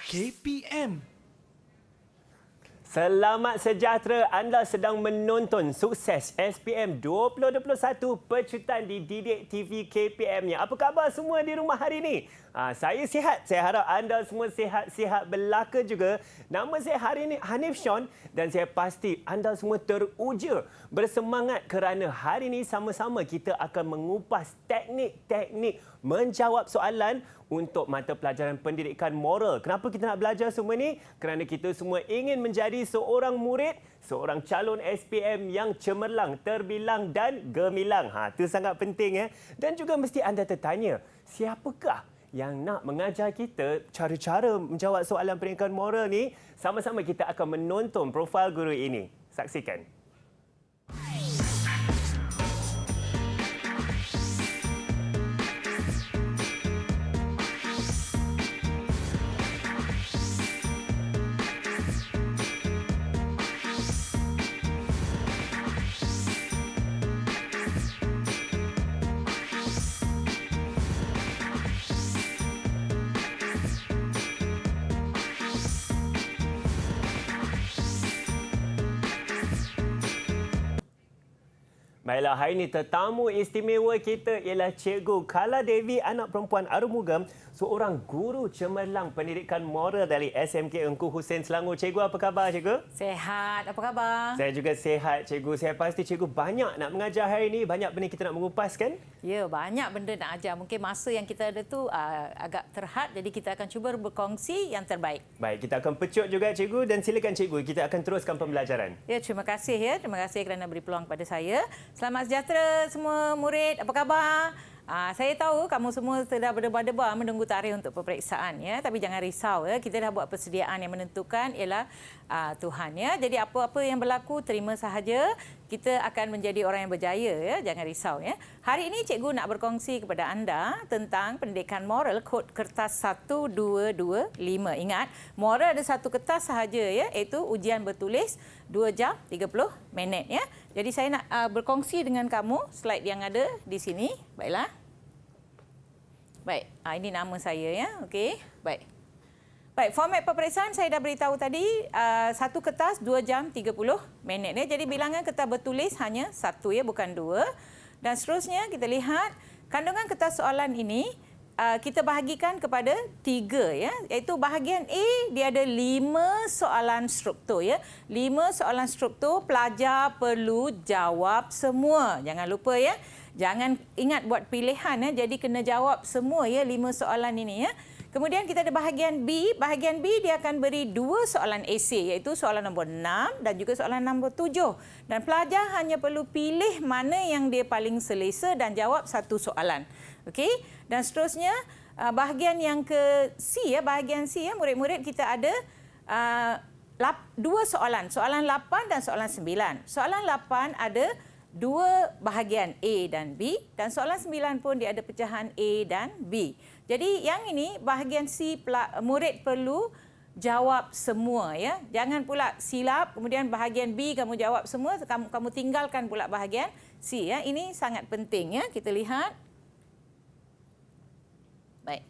KPM. Selamat sejahtera, anda sedang menonton Sukses SPM 2021 Pecutan di Didik TV KPM-nya. Apa khabar semua di rumah hari ini? Saya sihat. Saya harap anda semua sihat-sihat belaka juga. Nama saya hari ini Hanif Sean dan saya pasti anda semua teruja bersemangat kerana hari ini sama-sama kita akan mengupas teknik-teknik menjawab soalan untuk mata pelajaran pendidikan moral. Kenapa kita nak belajar semua ni? Kerana kita semua ingin menjadi seorang murid, seorang calon SPM yang cemerlang, terbilang dan gemilang. Itu sangat penting ya. Dan juga mesti anda tertanya, siapakah yang nak mengajar kita cara-cara menjawab soalan pendidikan moral ni? Sama-sama kita akan menonton profil guru ini. Saksikan. Baiklah, hari ini tetamu istimewa kita ialah Cikgu Kala Devi, anak perempuan Arumugam, seorang guru cemerlang pendidikan moral dari SMK Engku Hussein Selangor. Cikgu, apa khabar Cikgu? Sehat, apa khabar? Saya juga sehat Cikgu. Saya pasti Cikgu banyak nak mengajar hari ini, banyak benda kita nak mengupas kan? Ya, banyak benda nak ajar. Mungkin masa yang kita ada tu agak terhad, jadi kita akan cuba berkongsi yang terbaik. Baik, kita akan pecut juga Cikgu dan silakan Cikgu, kita akan teruskan pembelajaran. Ya, terima kasih ya. Terima kasih kerana beri peluang kepada saya. Selamat sejahtera semua murid. Apa khabar? Saya tahu kamu semua sudah berdebar-debar menunggu tarikh untuk peperiksaan ya, tapi jangan risau ya. Kita dah buat persediaan yang menentukan ialah Tuhan ya. Jadi apa-apa yang berlaku terima sahaja. Kita akan menjadi orang yang berjaya ya. Jangan risau ya. Hari ini cikgu nak berkongsi kepada anda tentang pendidikan moral kod kertas 1225. Ingat, moral ada satu kertas sahaja ya, iaitu ujian bertulis 2 jam 30 minit ya. Jadi saya nak berkongsi dengan kamu slide yang ada di sini. Baiklah. Baik, ini nama saya ya. Okey, baik. Baik, format peperiksaan saya dah beritahu tadi, satu kertas 2 jam 30 minit ya. Jadi bilangan kertas bertulis hanya 1 ya, bukan 2. Dan seterusnya kita lihat kandungan kertas soalan ini kita bahagikan kepada 3 ya, iaitu bahagian A dia ada 5 soalan struktur ya. 5 soalan struktur, pelajar perlu jawab semua. Jangan lupa ya. Jangan ingat buat pilihan ya, jadi kena jawab semua ya 5 soalan ini ya. Kemudian kita ada bahagian B. Bahagian B dia akan beri 2 soalan esei, iaitu soalan nombor 6 dan juga soalan nombor 7. Dan pelajar hanya perlu pilih mana yang dia paling selesa dan jawab satu soalan. Okey? Dan seterusnya bahagian yang ke C ya, bahagian C ya, murid-murid kita ada 2 soalan, soalan 8 dan soalan 9. Soalan 8 ada 2 bahagian A dan B dan soalan 9 pun dia ada pecahan A dan B. Jadi yang ini bahagian C murid perlu jawab semua ya. Jangan pula silap kemudian bahagian B kamu jawab semua, kamu tinggalkan pula bahagian C ya. Ini sangat penting ya. Kita lihat. Baik.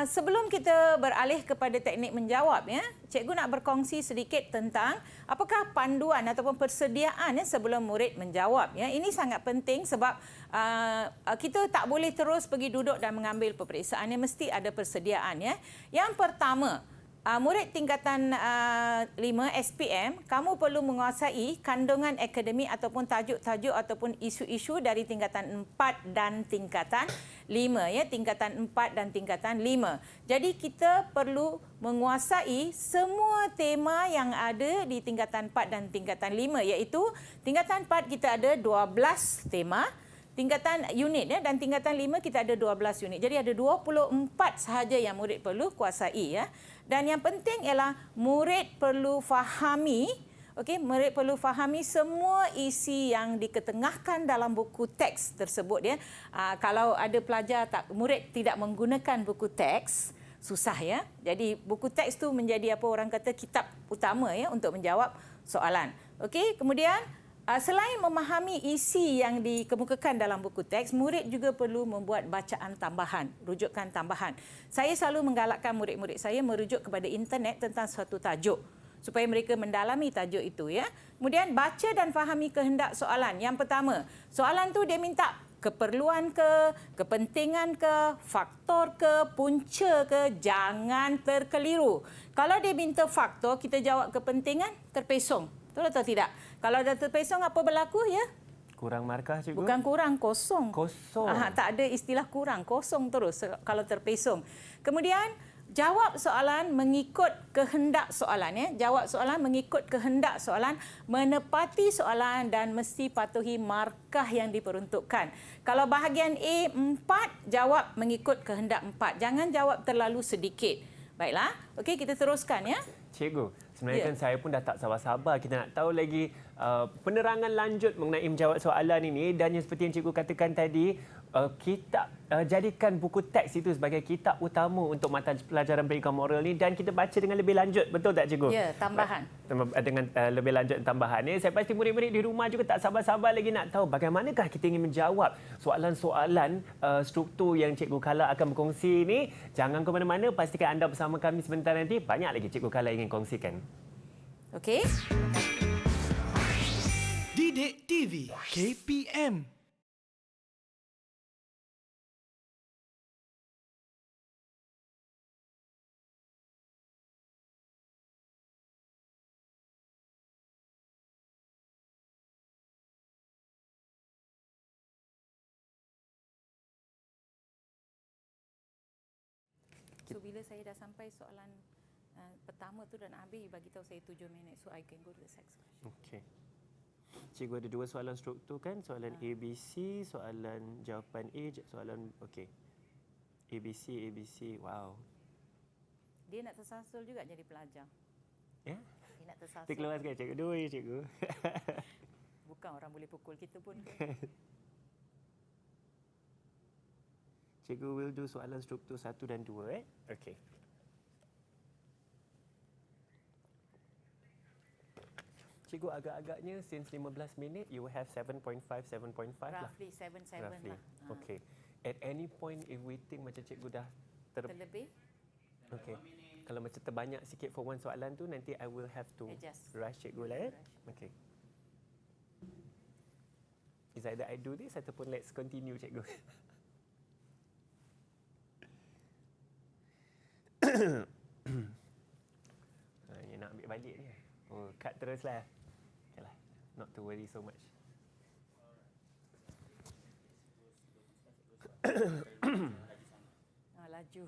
Sebelum kita beralih kepada teknik menjawab ya, cikgu nak berkongsi sedikit tentang apakah panduan ataupun persediaan ya sebelum murid menjawab ya. Ini sangat penting sebab kita tak boleh terus pergi duduk dan mengambil peperiksaan, mesti ada persediaan ya. Yang pertama, murid tingkatan 5 SPM, kamu perlu menguasai kandungan akademik ataupun tajuk-tajuk ataupun isu-isu dari tingkatan 4 dan tingkatan 5 ya, tingkatan 4 dan tingkatan 5. Jadi kita perlu menguasai semua tema yang ada di tingkatan 4 dan tingkatan 5, iaitu tingkatan 4 kita ada 12 tema, tingkatan unit ya, dan tingkatan 5 kita ada 12 unit. Jadi ada 24 sahaja yang murid perlu kuasai ya. Dan yang penting ialah murid perlu fahami, murid perlu fahami semua isi yang diketengahkan dalam buku teks tersebut ya. Kalau ada pelajar murid tidak menggunakan buku teks, susah ya. Jadi buku teks tu menjadi apa orang kata kitab utama ya untuk menjawab soalan. Okey, kemudian Selain memahami isi yang dikemukakan dalam buku teks, murid juga perlu membuat bacaan tambahan, rujukan tambahan. Saya selalu menggalakkan murid-murid saya merujuk kepada internet tentang suatu tajuk supaya mereka mendalami tajuk itu, ya. Kemudian baca dan fahami kehendak soalan. Yang pertama, soalan tu dia minta keperluan ke, kepentingan ke, faktor ke, punca ke, jangan terkeliru. Kalau dia minta faktor, kita jawab kepentingan, terpesong. Betul atau tidak? Kalau dah terpesong, apa berlaku, ya? Kurang markah, cikgu? Bukan kurang, kosong. Kosong. Tak ada istilah kurang, kosong terus kalau terpesong. Kemudian, jawab soalan mengikut kehendak soalan. Ya. Jawab soalan mengikut kehendak soalan, menepati soalan dan mesti patuhi markah yang diperuntukkan. Kalau bahagian A 4, jawab mengikut kehendak 4. Jangan jawab terlalu sedikit. Baiklah, okey, kita teruskan, ya. Cikgu, sebenarnya kan saya pun dah tak sabar-sabar. Kita nak tahu lagi penerangan lanjut mengenai menjawab soalan ini. Dan yang seperti yang cikgu katakan tadi, kita jadikan buku teks itu sebagai kitab utama untuk mata pelajaran pendidikan moral ni, dan kita baca dengan lebih lanjut. Betul tak, cikgu? Ya, tambahan. Dengan lebih lanjut tambahan ni, saya pasti murid-murid di rumah juga tak sabar-sabar lagi nak tahu bagaimanakah kita ingin menjawab soalan-soalan struktur yang Cikgu Kala akan berkongsi ini. Jangan ke mana-mana, pastikan anda bersama kami sebentar nanti. Banyak lagi Cikgu Kala ingin kongsikan. Okey. Didik TV KPM. So, bila saya dah sampai soalan pertama tu dan habis, bagi tahu saya 7 minit. So, I can go to the next question. Okey. Cikgu ada 2 soalan struktur kan? Soalan ABC, soalan jawapan A, soalan okey. ABC. Wow. Dia nak tersasul juga jadi pelajar. Ya? Dia nak tersasul. Terkeluar sekali cikgu. Dua ya cikgu. Bukan orang boleh pukul kita pun. Cikgu will do soalan struktur 1 dan 2 Okey. Cikgu agak-agaknya since 15 minit you will have 7.5 lah. Roughly 7 Roughly. lah. Okey. At any point if we think macam cikgu dah Terlebih? Okey. Kalau macam terbanyak sikit for one soalan tu, nanti I will have to Adjust. rush cikgu lah ya. Okey. Is either I do this ataupun let's continue cikgu. Ini nak ambil balik ni. Oh, cut teruslah. Okeylah. Not to worry so much. Laju.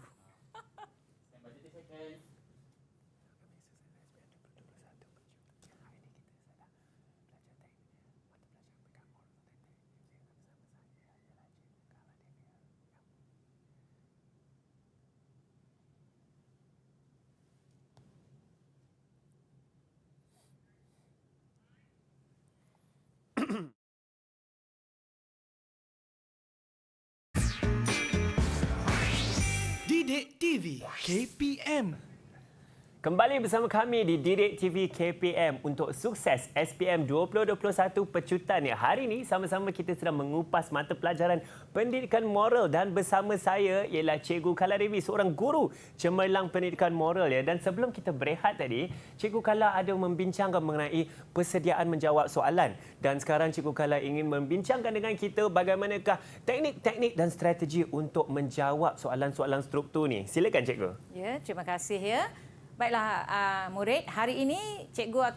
Didik TV KPM. Kembali bersama kami di Didik TV KPM untuk sukses SPM 2021 pecutan ni. Hari ini sama-sama kita sedang mengupas mata pelajaran pendidikan moral, dan bersama saya ialah Cikgu Kala Devi, seorang guru cemerlang pendidikan moral ya. Dan sebelum kita berehat tadi, Cikgu Kala ada membincangkan mengenai persediaan menjawab soalan, dan sekarang Cikgu Kala ingin membincangkan dengan kita bagaimanakah teknik-teknik dan strategi untuk menjawab soalan-soalan struktur ni. Silakan cikgu. Ya, terima kasih ya. Baiklah murid, hari ini cikgu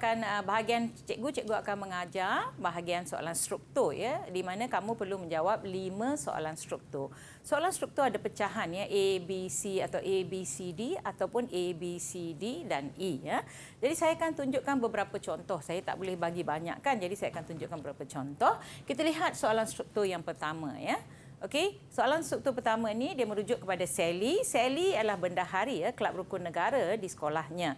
akan mengajar bahagian soalan struktur ya, di mana kamu perlu menjawab 5 soalan struktur. Soalan struktur ada pecahan ya, A, B, C atau A, B, C, D ataupun A, B, C, D dan E ya. Jadi saya akan tunjukkan beberapa contoh. Saya tak boleh bagi banyak kan, jadi saya akan tunjukkan beberapa contoh. Kita lihat soalan struktur yang pertama ya. Okey, soalan struktur pertama ni dia merujuk kepada Sally. Sally adalah bendahari ya, kelab rukun negara di sekolahnya.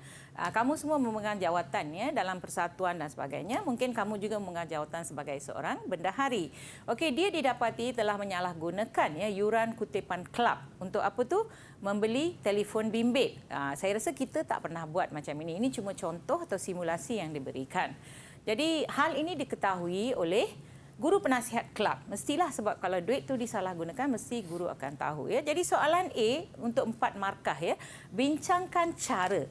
Kamu semua memegang jawatan ya dalam persatuan dan sebagainya. Mungkin kamu juga memegang jawatan sebagai seorang bendahari. Okey, dia didapati telah menyalahgunakan ya yuran kutipan kelab untuk apa tu? Membeli telefon bimbit. Saya rasa kita tak pernah buat macam ini. Ini cuma contoh atau simulasi yang diberikan. Jadi hal ini diketahui oleh guru penasihat kelab. Mestilah, sebab kalau duit tu disalahgunakan mesti guru akan tahu ya. Jadi soalan A untuk 4 markah ya. Bincangkan cara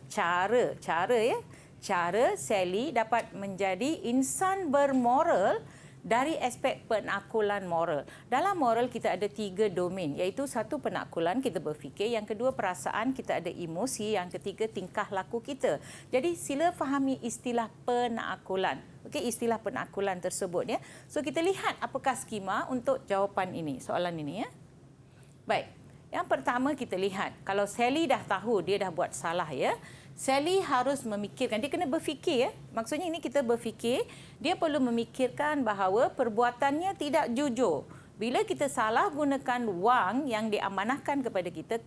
Sally dapat menjadi insan bermoral dari aspek penakulan moral. Dalam moral kita ada 3 domain, iaitu satu penakulan, kita berfikir, yang kedua perasaan, kita ada emosi, yang ketiga tingkah laku kita. Jadi sila fahami istilah penakulan. Okey, istilah penakulan tersebut ya. So kita lihat apakah skema untuk jawapan ini, soalan ini ya. Baik. Yang pertama kita lihat, kalau Sally dah tahu dia dah buat salah ya, Sally harus memikirkan, dia kena berfikir ya. Maksudnya ini kita berfikir, dia perlu memikirkan bahawa perbuatannya tidak jujur. Bila kita salah gunakan wang yang diamanahkan kepada kita,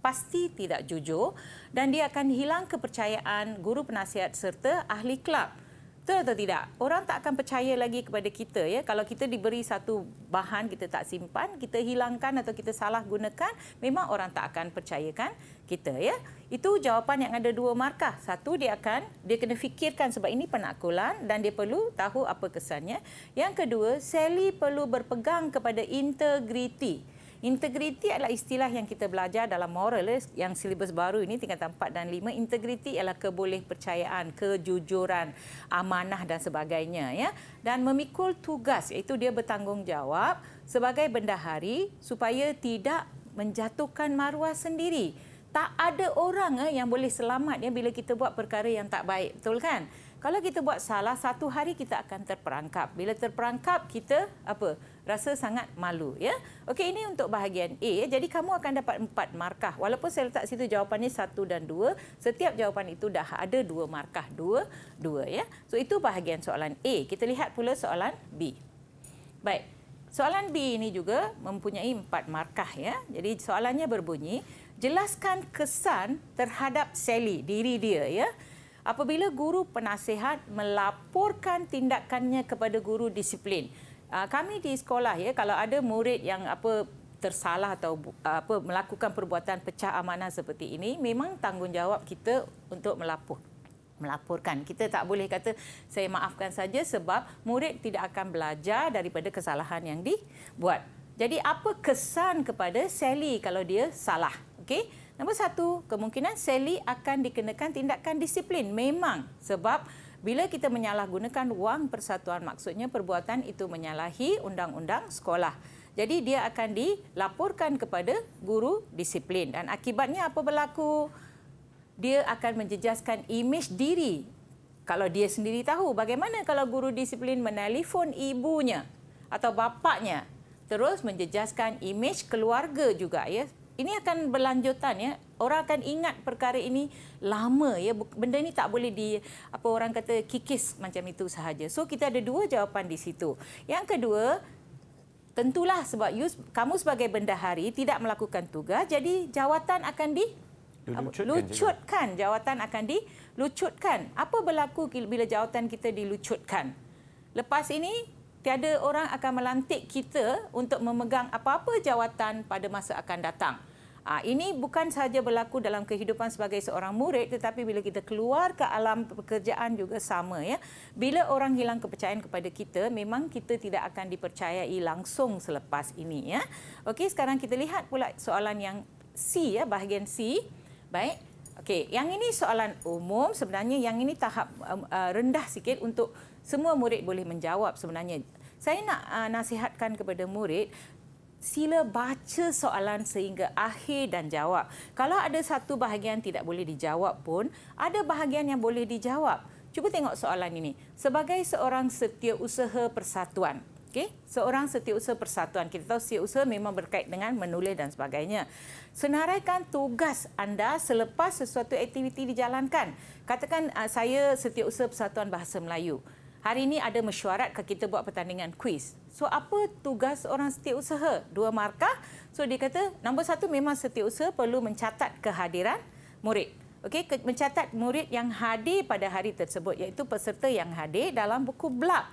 pasti tidak jujur dan dia akan hilang kepercayaan guru penasihat serta ahli kelab. Betul atau tidak? Orang tak akan percaya lagi kepada kita ya. Kalau kita diberi satu bahan kita tak simpan, kita hilangkan atau kita salah gunakan, memang orang tak akan percayakan kita ya. Itu jawapan yang ada 2 markah. Satu, dia kena fikirkan sebab ini penakulan dan dia perlu tahu apa kesannya. Yang kedua, Sally perlu berpegang kepada integriti. Integriti adalah istilah yang kita belajar dalam moral yang silibus baru ini tingkatan 4 dan 5. Integriti ialah kebolehpercayaan, kejujuran, amanah dan sebagainya ya. Dan memikul tugas, iaitu dia bertanggungjawab sebagai bendahari supaya tidak menjatuhkan maruah sendiri. Tak ada orang yang boleh selamat bila kita buat perkara yang tak baik, betul kan? Kalau kita buat salah, satu hari kita akan terperangkap. Bila terperangkap, kita rasa sangat malu ya. Okey, ini untuk bahagian A. Jadi kamu akan dapat 4 markah. Walaupun saya letak situ jawapannya 1 dan 2, setiap jawapan itu dah ada 2 markah, 2 ya. So itu bahagian soalan A. Kita lihat pula soalan B. Baik. Soalan B ini juga mempunyai 4 markah ya. Jadi soalannya berbunyi, jelaskan kesan terhadap Sally, diri dia ya, apabila guru penasihat melaporkan tindakannya kepada guru disiplin. Kami di sekolah ya, kalau ada murid yang tersalah atau melakukan perbuatan pecah amanah seperti ini, memang tanggungjawab kita untuk melaporkan. Kita tak boleh kata saya maafkan saja sebab murid tidak akan belajar daripada kesalahan yang dibuat. Jadi apa kesan kepada Sally kalau dia salah? Okey. Nombor 1, kemungkinan Sally akan dikenakan tindakan disiplin. Memang sebab bila kita menyalahgunakan wang persatuan, maksudnya perbuatan itu menyalahi undang-undang sekolah. Jadi dia akan dilaporkan kepada guru disiplin dan akibatnya apa berlaku? Dia akan menjejaskan imej diri. Kalau dia sendiri tahu, bagaimana kalau guru disiplin menelefon ibunya atau bapaknya, terus menjejaskan imej keluarga juga ya. Ini akan berlanjutan ya. Orang akan ingat perkara ini lama ya. Benda ini tak boleh orang kata kikis macam itu sahaja. So kita ada 2 jawapan di situ. Yang kedua, tentulah sebab kamu sebagai bendahari tidak melakukan tugas, jadi jawatan akan dilucutkan. Jawatan akan dilucutkan. Apa berlaku bila jawatan kita dilucutkan? Lepas ini tiada orang akan melantik kita untuk memegang apa-apa jawatan pada masa akan datang. Ini bukan sahaja berlaku dalam kehidupan sebagai seorang murid, tetapi bila kita keluar ke alam pekerjaan juga sama ya. Bila orang hilang kepercayaan kepada kita, memang kita tidak akan dipercayai langsung selepas ini ya. Okey, sekarang kita lihat pula soalan yang C ya, bahagian C. Baik. Okey, yang ini soalan umum, sebenarnya yang ini tahap rendah sikit untuk semua murid boleh menjawab sebenarnya. Saya nak nasihatkan kepada murid, sila baca soalan sehingga akhir dan jawab. Kalau ada satu bahagian tidak boleh dijawab pun, ada bahagian yang boleh dijawab. Cuba tengok soalan ini. Sebagai seorang setiausaha persatuan, seorang setiausaha persatuan, kita tahu setiausaha memang berkait dengan menulis dan sebagainya. Senaraikan tugas anda selepas sesuatu aktiviti dijalankan. Katakan saya setiausaha Persatuan Bahasa Melayu. Hari ini ada mesyuarat kita buat pertandingan kuis. So apa tugas orang setiausaha? 2 markah. So dia kata nombor 1 memang setiausaha perlu mencatat kehadiran murid. Okey, mencatat murid yang hadir pada hari tersebut, iaitu peserta yang hadir dalam buku blak.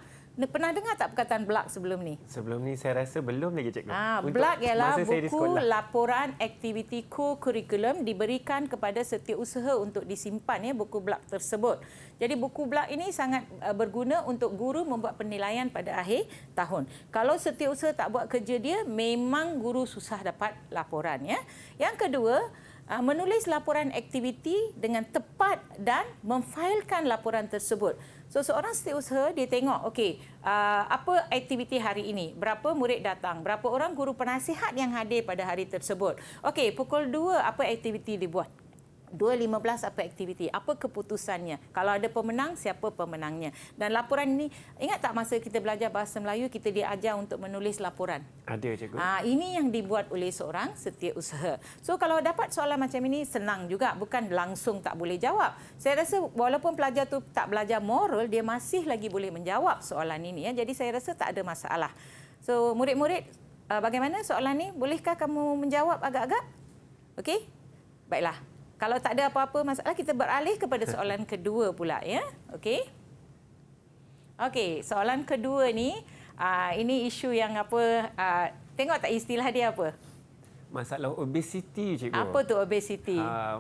Pernah dengar tak perkataan BLAK sebelum ni? Sebelum ni saya rasa belum lagi cikgu. BLAK ialah masa saya di buku sekolah. laporan aktiviti co-curriculum diberikan kepada setiausaha untuk disimpan buku BLAK tersebut. Jadi buku BLAK ini sangat berguna untuk guru membuat penilaian pada akhir tahun. Kalau setiausaha tak buat kerja dia, memang guru susah dapat laporan ya. Yang kedua, menulis laporan aktiviti dengan tepat dan memfailkan laporan tersebut. So seorang setiausaha dia tengok apa aktiviti hari ini, berapa murid datang, berapa orang guru penasihat yang hadir pada hari tersebut. Okey, pukul 2 apa aktiviti dibuat? 2.15 apa aktiviti, apa keputusannya, kalau ada pemenang, siapa pemenangnya. Dan laporan ini, ingat tak masa kita belajar bahasa Melayu, kita diajar untuk menulis laporan? Ada cikgu. Ini yang dibuat oleh seorang setiausaha. So kalau dapat soalan macam ini, senang juga, bukan langsung tak boleh jawab. Saya rasa walaupun pelajar tu tak belajar moral, dia masih lagi boleh menjawab soalan ini. Jadi saya rasa tak ada masalah. So murid-murid, bagaimana soalan ni? Bolehkah kamu menjawab agak-agak? Okey? Baiklah. Kalau tak ada apa-apa masalah, kita beralih kepada soalan kedua pula ya. Okey. Okey, soalan kedua ni ini isu yang tengok tak istilah dia apa? Masalah obesiti cikgu. Apa tu obesiti? Ada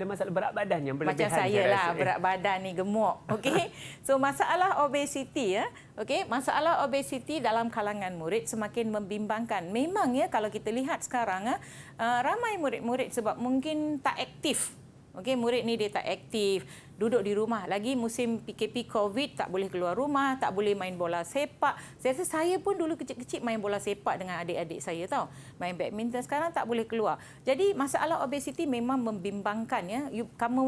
masalah berat badan yang berlebihan. Macam saya lah, berat badan ni gemuk. Okey. So masalah obesiti okey, masalah obesiti dalam kalangan murid semakin membimbangkan. Memang kalau kita lihat sekarang ramai murid-murid sebab mungkin tak aktif. Okey, murid ni dia tak aktif, duduk di rumah. Lagi musim PKP COVID, tak boleh keluar rumah, tak boleh main bola sepak. Saya rasa saya pun dulu kecil-kecil main bola sepak dengan adik-adik saya tahu. Main badminton, sekarang tak boleh keluar. Jadi masalah obesiti memang membimbangkan ya.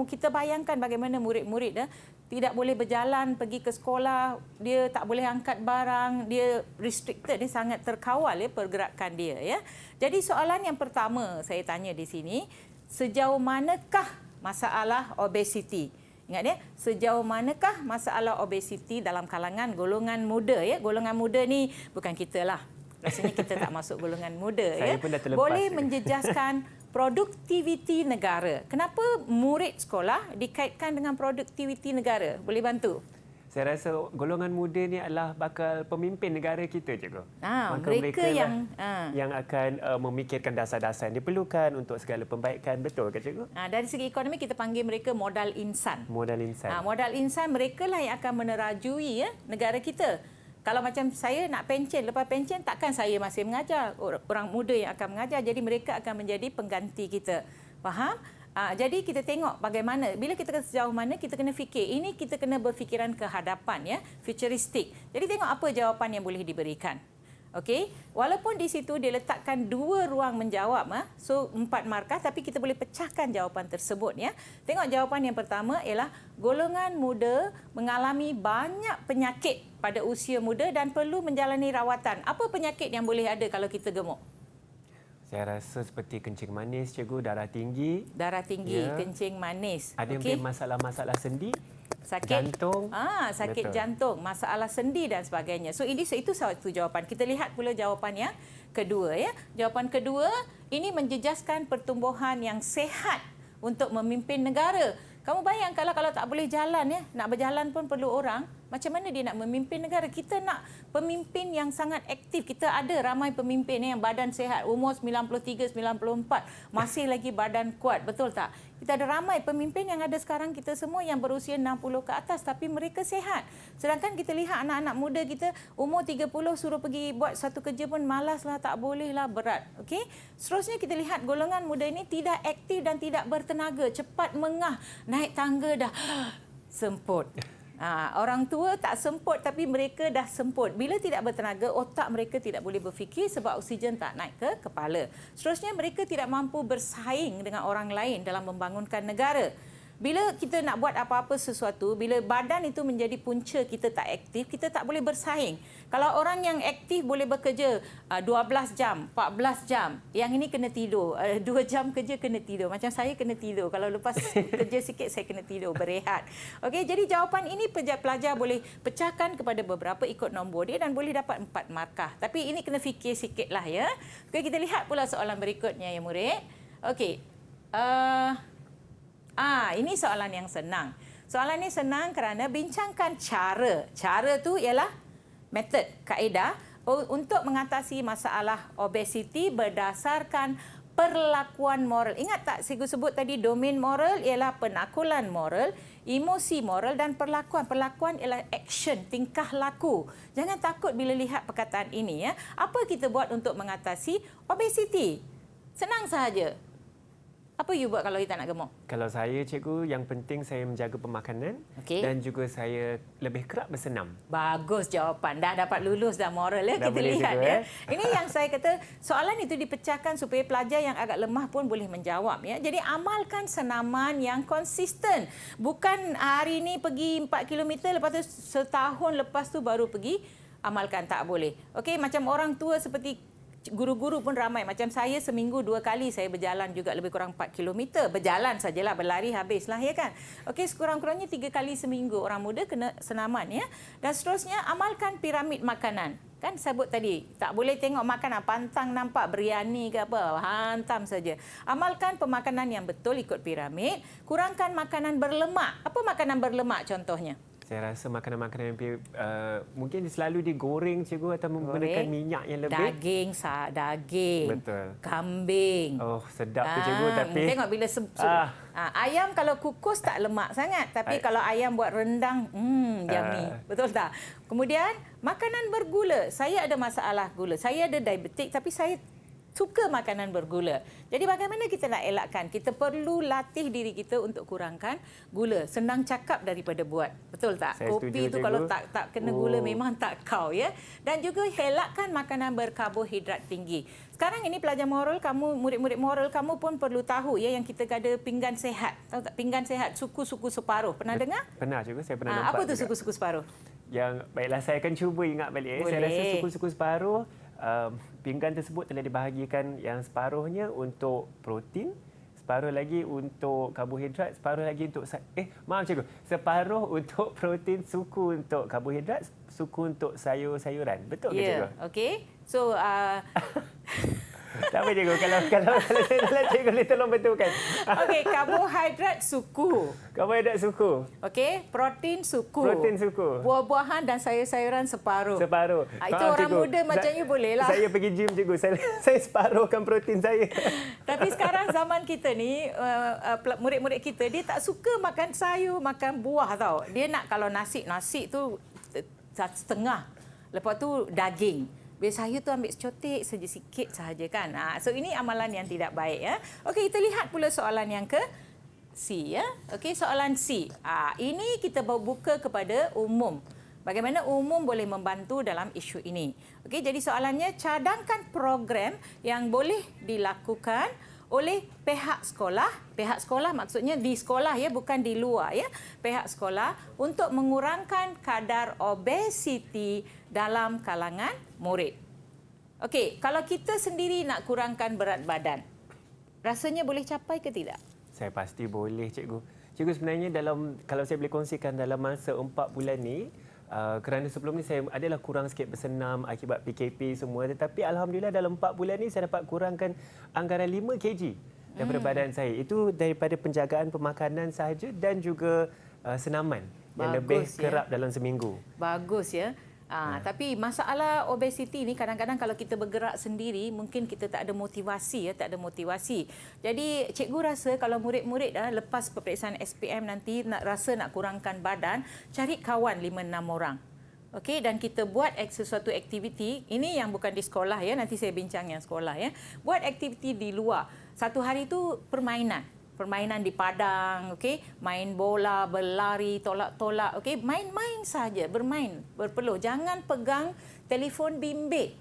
Kita bayangkan bagaimana murid-murid tidak boleh berjalan pergi ke sekolah, dia tak boleh angkat barang, dia restricted, dia sangat terkawal pergerakan dia ya. Jadi soalan yang pertama saya tanya di sini, sejauh manakah masalah obesiti? Ingat ya, sejauh manakah masalah obesiti dalam kalangan golongan muda ya? Golongan muda ni bukan kita lah. Rasanya kita tak masuk golongan muda Saya ya. pun dah terlepas. Boleh menjejaskan produktiviti negara. Kenapa murid sekolah dikaitkan dengan produktiviti negara? Boleh bantu? Saya rasa golongan muda ni adalah bakal pemimpin negara kita, cikgu. Maka mereka yang akan memikirkan dasar-dasar yang diperlukan untuk segala pembaikan. Betul ke, cikgu? Dari segi ekonomi kita panggil mereka modal insan. Modal insan. Modal insan, mereka lah yang akan menerajui negara kita. Kalau macam saya nak pencen, lepas pencen takkan saya masih mengajar. Orang muda yang akan mengajar, jadi mereka akan menjadi pengganti kita. Faham? Jadi kita tengok bagaimana, bila kita sejauh mana kita kena fikir. Ini kita kena berfikiran ke hadapan ya, futuristik. Jadi tengok apa jawapan yang boleh diberikan. Okey, walaupun di situ dia letakkan 2 ruang menjawab, so 4 markah, tapi kita boleh pecahkan jawapan tersebut ya. Tengok jawapan yang pertama ialah golongan muda mengalami banyak penyakit pada usia muda dan perlu menjalani rawatan. Apa penyakit yang boleh ada kalau kita gemuk? Saya rasa seperti kencing manis, cikgu, darah tinggi. Darah tinggi, kencing manis. Ada yang punya masalah-masalah sendi, sakit jantung. Sakit jantung, masalah sendi dan sebagainya. So itu satu jawapan. Kita lihat pula jawapan yang kedua ya. Jawapan kedua, ini menjejaskan pertumbuhan yang sehat untuk memimpin negara. Kamu bayangkan kalau tak boleh jalan ya, nak berjalan pun perlu orang. Macam mana dia nak memimpin negara? Kita nak pemimpin yang sangat aktif. Kita ada ramai pemimpin yang badan sehat, umur 93, 94, masih lagi badan kuat. Betul tak? Kita ada ramai pemimpin yang ada sekarang kita semua yang berusia 60 ke atas tapi mereka sehat. Sedangkan kita lihat anak-anak muda kita umur 30 suruh pergi buat satu kerja pun malaslah, tak bolehlah, berat. Okey? Seterusnya kita lihat golongan muda ini tidak aktif dan tidak bertenaga, cepat mengah, naik tangga dah semput. Orang tua tak semput tapi mereka dah semput. Bila tidak bertenaga, otak mereka tidak boleh berfikir sebab oksigen tak naik ke kepala. Seterusnya mereka tidak mampu bersaing dengan orang lain dalam membangunkan negara. Bila kita nak buat apa-apa sesuatu, bila badan itu menjadi punca kita tak aktif, kita tak boleh bersaing. Kalau orang yang aktif boleh bekerja 12 jam, 14 jam, yang ini kena tidur. 2 jam kerja kena tidur. Macam saya kena tidur. Kalau lepas kerja sikit, saya kena tidur, berehat. Okey, jadi jawapan ini pelajar boleh pecahkan kepada beberapa ikut nombor dia dan boleh dapat 4 markah. Tapi ini kena fikir sikitlah ya. Okey, kita lihat pula soalan berikutnya ya murid. Okey. Ini soalan yang senang. Soalan ni senang kerana bincangkan cara. Cara tu ialah metod, kaedah untuk mengatasi masalah obesiti berdasarkan perlakuan moral. Ingat tak cikgu sebut tadi domain moral ialah penakulan moral, emosi moral dan perlakuan. Perlakuan ialah action, tingkah laku. Jangan takut bila lihat perkataan ini ya. Apa kita buat untuk mengatasi obesiti? Senang sahaja. Apa you buat kalau you tak nak gemuk? Kalau saya, cikgu, yang penting saya menjaga pemakanan dan juga saya lebih kerap bersenam. Bagus jawapan. Dah dapat lulus dah moral ya. Dah Kita boleh lihat juga, ya. Ini yang saya kata soalan itu dipecahkan supaya pelajar yang agak lemah pun boleh menjawab ya. Jadi amalkan senaman yang konsisten. Bukan hari ini pergi 4 km lepas tu setahun lepas tu baru pergi amalkan, tak boleh. Okey, macam orang tua seperti guru-guru pun ramai. Macam saya seminggu 2 kali saya berjalan juga lebih kurang 4 km. Berjalan sajalah, berlari habislah ya kan. Okey, sekurang-kurangnya 3 kali seminggu. Orang muda kena senaman ya. Dan seterusnya amalkan piramid makanan. Kan sebut tadi, tak boleh tengok makanan pantang nampak biryani ke apa, hantam saja. Amalkan pemakanan yang betul ikut piramid. Kurangkan makanan berlemak. Apa makanan berlemak contohnya? Saya rasa makanan-makanan yang mungkin selalu digoreng, cikgu, atau menggunakan minyak yang lebih. Daging. Betul. Kambing. Oh, sedap tu, cikgu. Tapi tengok bila ayam kalau kukus tak lemak sangat. Tapi kalau ayam buat rendang, yummy. Betul tak? Kemudian, makanan bergula. Saya ada masalah gula. Saya ada diabetik tapi saya suka makanan bergula. Jadi bagaimana kita nak elakkan? Kita perlu latih diri kita untuk kurangkan gula. Senang cakap daripada buat. Betul tak? Saya Kopi setuju, tu kalau tak kena gula memang tak kau ya. Dan juga elakkan makanan berkarbohidrat tinggi. Sekarang ini pelajar moral kamu, murid-murid moral kamu pun perlu tahu ya yang kita ada pinggan sehat. Tahu tak pinggan sehat suku-suku separuh? Pernah dengar? Pernah juga, saya pernah nampak. Apa tu juga. suku-suku separuh? Yang baiklah, saya akan cuba ingat balik. Saya rasa suku-suku separuh, pinggan tersebut telah dibahagikan yang separuhnya untuk protein, separuh lagi untuk karbohidrat, separuh lagi untuk maaf cikgu, separuh untuk protein, suku untuk karbohidrat, suku untuk sayur-sayuran. Betul ke cikgu? Okey. So tak apa cikgu, kalau saya salah, cikgu boleh tolong betulkan. okey, karbohidrat suku. Karbohidrat suku. Okey, protein suku. Protein suku. Buah-buahan dan sayur-sayuran separuh. Separuh. Itu orang muda macam you boleh lah. Saya pergi gym cikgu, saya separuhkan protein saya. Tapi sekarang zaman kita ni, murid-murid kita, dia tak suka makan sayur, makan buah tau. Dia nak kalau nasi tu setengah. Lepas tu daging. Bila sayur tu ambil secotik saja, sikit sahaja kan. So ini amalan yang tidak baik ya. Okey, kita lihat pula soalan yang ke C ya. Okey, soalan C. Ini kita buka kepada umum. Bagaimana umum boleh membantu dalam isu ini. Okey, jadi soalannya, cadangkan program yang boleh dilakukan oleh pihak sekolah. Pihak sekolah maksudnya di sekolah ya, bukan di luar ya. Pihak sekolah untuk mengurangkan kadar obesiti dalam kalangan murid. Okey, kalau kita sendiri nak kurangkan berat badan, rasanya boleh capai ke tidak? Saya pasti boleh, cikgu. Cikgu, sebenarnya kalau saya boleh kongsikan dalam masa 4 bulan ni, kerana sebelum ni saya adalah kurang sikit bersenam akibat PKP semua, tetapi alhamdulillah dalam 4 bulan ni saya dapat kurangkan anggaran 5 kg daripada badan saya. Itu daripada penjagaan pemakanan sahaja dan juga senaman yang lebih kerap dalam seminggu. Bagus ya. Tapi masalah obesiti ni kadang-kadang kalau kita bergerak sendiri mungkin kita tak ada motivasi ya, tak ada motivasi. Jadi cikgu rasa kalau murid-murid lepas peperiksaan SPM nanti nak kurangkan badan, cari kawan 5-6 orang. Okey, dan kita buat sesuatu aktiviti, ini yang bukan di sekolah ya, nanti saya bincang yang sekolah ya. Buat aktiviti di luar. Satu hari itu permainan di padang, okey, main bola, berlari, tolak-tolak, okey, main-main saja, berpeluh. Jangan pegang telefon bimbit.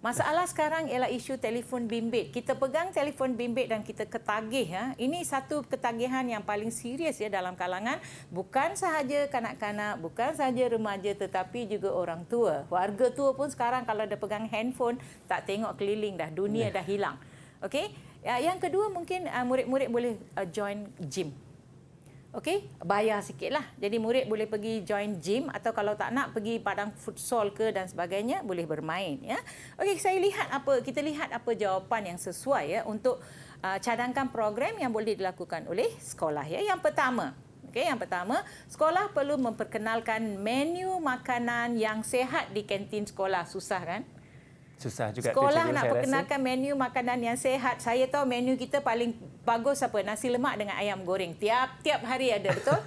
Masalah sekarang ialah isu telefon bimbit. Kita pegang telefon bimbit dan kita ketagih ya. Ini satu ketagihan yang paling serius ya dalam kalangan bukan sahaja kanak-kanak, bukan sahaja remaja tetapi juga orang tua. Warga tua pun sekarang kalau ada pegang handphone tak tengok keliling dah, dunia dah hilang. Okey. Yang kedua mungkin murid-murid boleh join gym. Okey, bayar sikitlah. Jadi murid boleh pergi join gym atau kalau tak nak pergi padang futsal ke dan sebagainya boleh bermain ya. Okey, kita lihat apa jawapan yang sesuai ya untuk cadangkan program yang boleh dilakukan oleh sekolah ya. Yang pertama, Okey, yang pertama, sekolah perlu memperkenalkan menu makanan yang sihat di kantin sekolah. Susah kan? Susah juga tu, Sekolah cikgu, nak saya perkenalkan menu makanan yang sihat. Saya tahu menu kita paling bagus apa? Nasi lemak dengan ayam goreng. Tiap-tiap hari ada, betul?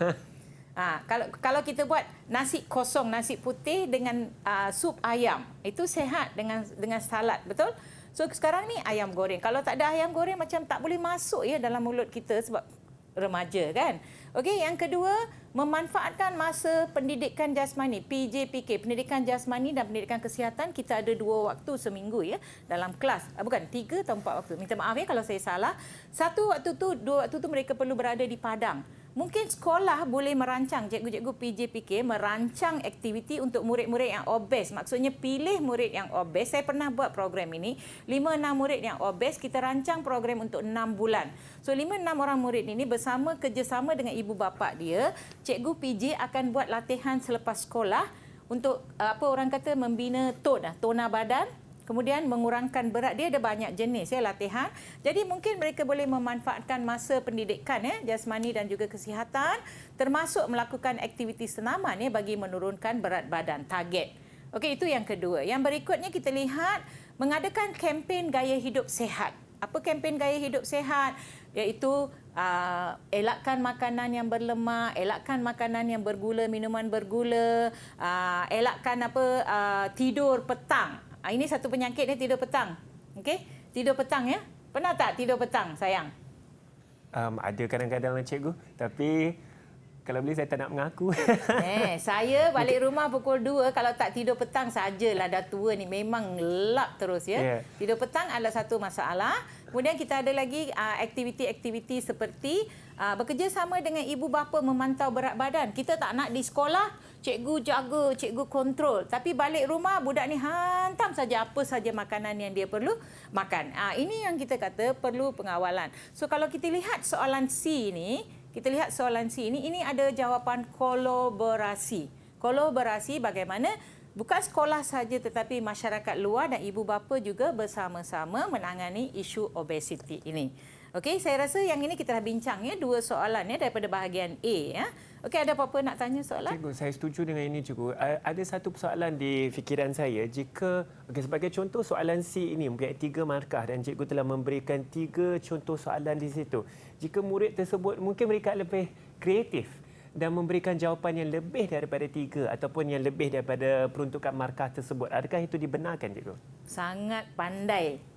Kalau kita buat nasi kosong, nasi putih dengan sup ayam, itu sihat dengan salad, betul? So sekarang ni ayam goreng. Kalau tak ada ayam goreng macam tak boleh masuk ya dalam mulut kita sebab remaja kan. Okey, yang kedua, memanfaatkan masa pendidikan jasmani, PJPK, pendidikan jasmani dan pendidikan kesihatan. Kita ada 2 waktu seminggu ya dalam kelas. Bukan 3 atau 4 waktu. Minta maaf ya kalau saya salah. 1 waktu tu, 2 waktu tu mereka perlu berada di padang. Mungkin sekolah boleh merancang, cikgu-cikgu PJPK merancang aktiviti untuk murid-murid yang obes. Maksudnya pilih murid yang obes. Saya pernah buat program ini. 5-6 murid yang obes, kita rancang program untuk 6 bulan. So 5-6 orang murid ini bersama kerjasama dengan ibu bapa dia, cikgu PJ akan buat latihan selepas sekolah untuk apa orang kata membina tona badan. Kemudian mengurangkan berat. Dia ada banyak jenis ya latihan. Jadi mungkin mereka boleh memanfaatkan masa pendidikan jasmani dan juga kesihatan termasuk melakukan aktiviti senaman bagi menurunkan berat badan target. Okey, itu yang kedua. Yang berikutnya kita lihat mengadakan kempen gaya hidup sihat. Apa kempen gaya hidup sihat? Iaitu elakkan makanan yang berlemak, elakkan makanan yang bergula, minuman bergula, elakkan tidur petang. Ini satu penyakit ni, tidur petang. Okey? Tidur petang ya. Pernah tak tidur petang, sayang? Ada kadang-kadang cikgu, tapi kalau boleh saya tak nak mengaku. Saya balik rumah pukul 2, kalau tak tidur petang sajalah, dah tua ni memang lap terus ya. Yeah. Tidur petang adalah satu masalah. Kemudian kita ada lagi aktiviti-aktiviti seperti bekerjasama dengan ibu bapa memantau berat badan. Kita tak nak di sekolah cikgu jaga, cikgu kontrol. Tapi balik rumah budak ni hantam saja apa saja makanan yang dia perlu makan. Ini yang kita kata perlu pengawalan. So kalau kita lihat soalan C ni, ini ada jawapan kolaborasi. Kolaborasi bagaimana bukan sekolah saja tetapi masyarakat luar dan ibu bapa juga bersama-sama menangani isu obesiti ini. Okey, saya rasa yang ini kita dah bincang ya, 2 soalan ya daripada bahagian A ya. Okey, ada apa-apa nak tanya soalan? Cikgu, saya setuju dengan ini cikgu. Ada satu persoalan di fikiran saya. Jika sebagai contoh soalan C ini mempunyai 3 markah dan cikgu telah memberikan 3 contoh soalan di situ. Jika murid tersebut mungkin mereka lebih kreatif dan memberikan jawapan yang lebih daripada 3 ataupun yang lebih daripada peruntukan markah tersebut. Adakah itu dibenarkan, cikgu? Sangat pandai.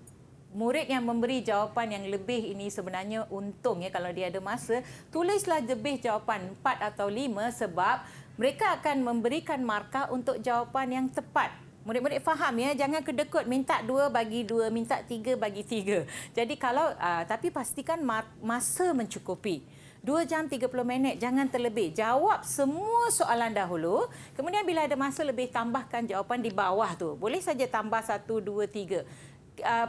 Murid yang memberi jawapan yang lebih ini sebenarnya untung ya kalau dia ada masa. Tulislah lebih jawapan 4 atau 5 sebab mereka akan memberikan markah untuk jawapan yang tepat. Murid-murid faham ya, jangan kedekut minta 2 bagi 2, minta 3 bagi 3. Jadi kalau tapi pastikan masa mencukupi. 2 jam 30 minit, jangan terlebih. Jawab semua soalan dahulu. Kemudian bila ada masa lebih, tambahkan jawapan di bawah tu. Boleh saja tambah 1, 2, 3.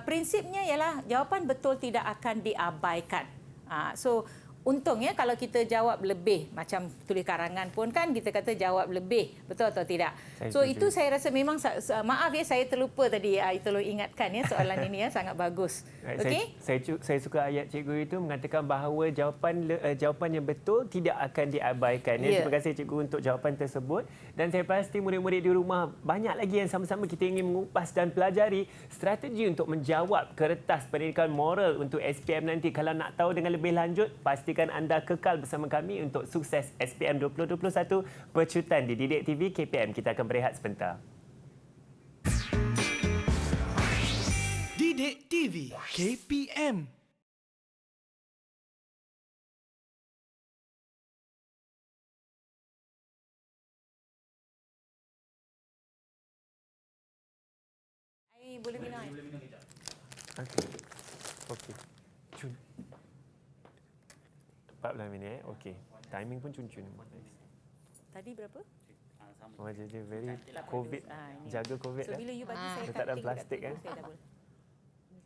Prinsipnya ialah jawapan betul tidak akan diabaikan. So untung ya kalau kita jawab lebih, macam tulis karangan pun kan kita kata jawab lebih, betul atau tidak? Itu saya rasa memang maaf ya saya terlupa tadi tolong ingatkan ya soalan ini ya sangat bagus. Okey? Saya suka ayat cikgu itu mengatakan bahawa jawapan yang betul tidak akan diabaikan. Ya. Terima kasih cikgu untuk jawapan tersebut dan saya pasti murid-murid di rumah banyak lagi yang sama-sama kita ingin mengupas dan pelajari strategi untuk menjawab kertas pendidikan moral untuk SPM nanti. Kalau nak tahu dengan lebih lanjut, pastikan anda kekal bersama kami untuk sukses SPM 2021 Pecutan di Didik TV KPM. Kita akan berehat sebentar. Didik TV KPM. Boleh minum air? Okey. 14 minit. Okey. Timing pun cun-cun. Tadi berapa? Oh, jadi very COVID. Jaga COVID So bila you bagi saya letak dalam cutting plastik kat tu, saya dah boleh.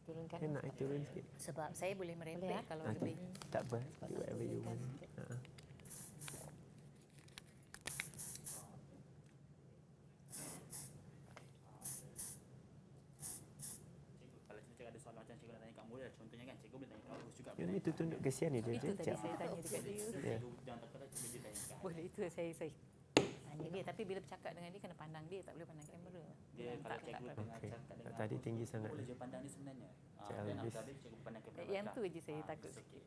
Turunkan. Nak turun sikit. Sebab saya boleh merempek kalau lebih. Tak apa. Do whatever you want. Kalau cikgu ada soalan macam cikgu nak tanya kat murid, contohnya kan cikgu Itu tunduk kesian ni dia. Itu tadi saya tanya dekat dia. Ya. Boleh, itu saya tanya dia. Tapi bila bercakap dengan dia, kena pandang dia. Tak boleh pandang kamera. Dia kalau cikgu tengah Okey. cakap dengan Tadi tinggi sangat. boleh je pandang ni sebenarnya. Cik Dan Elvis. tadi cikgu pandang kamera. Yang tu belakang. je saya takut tu sikit.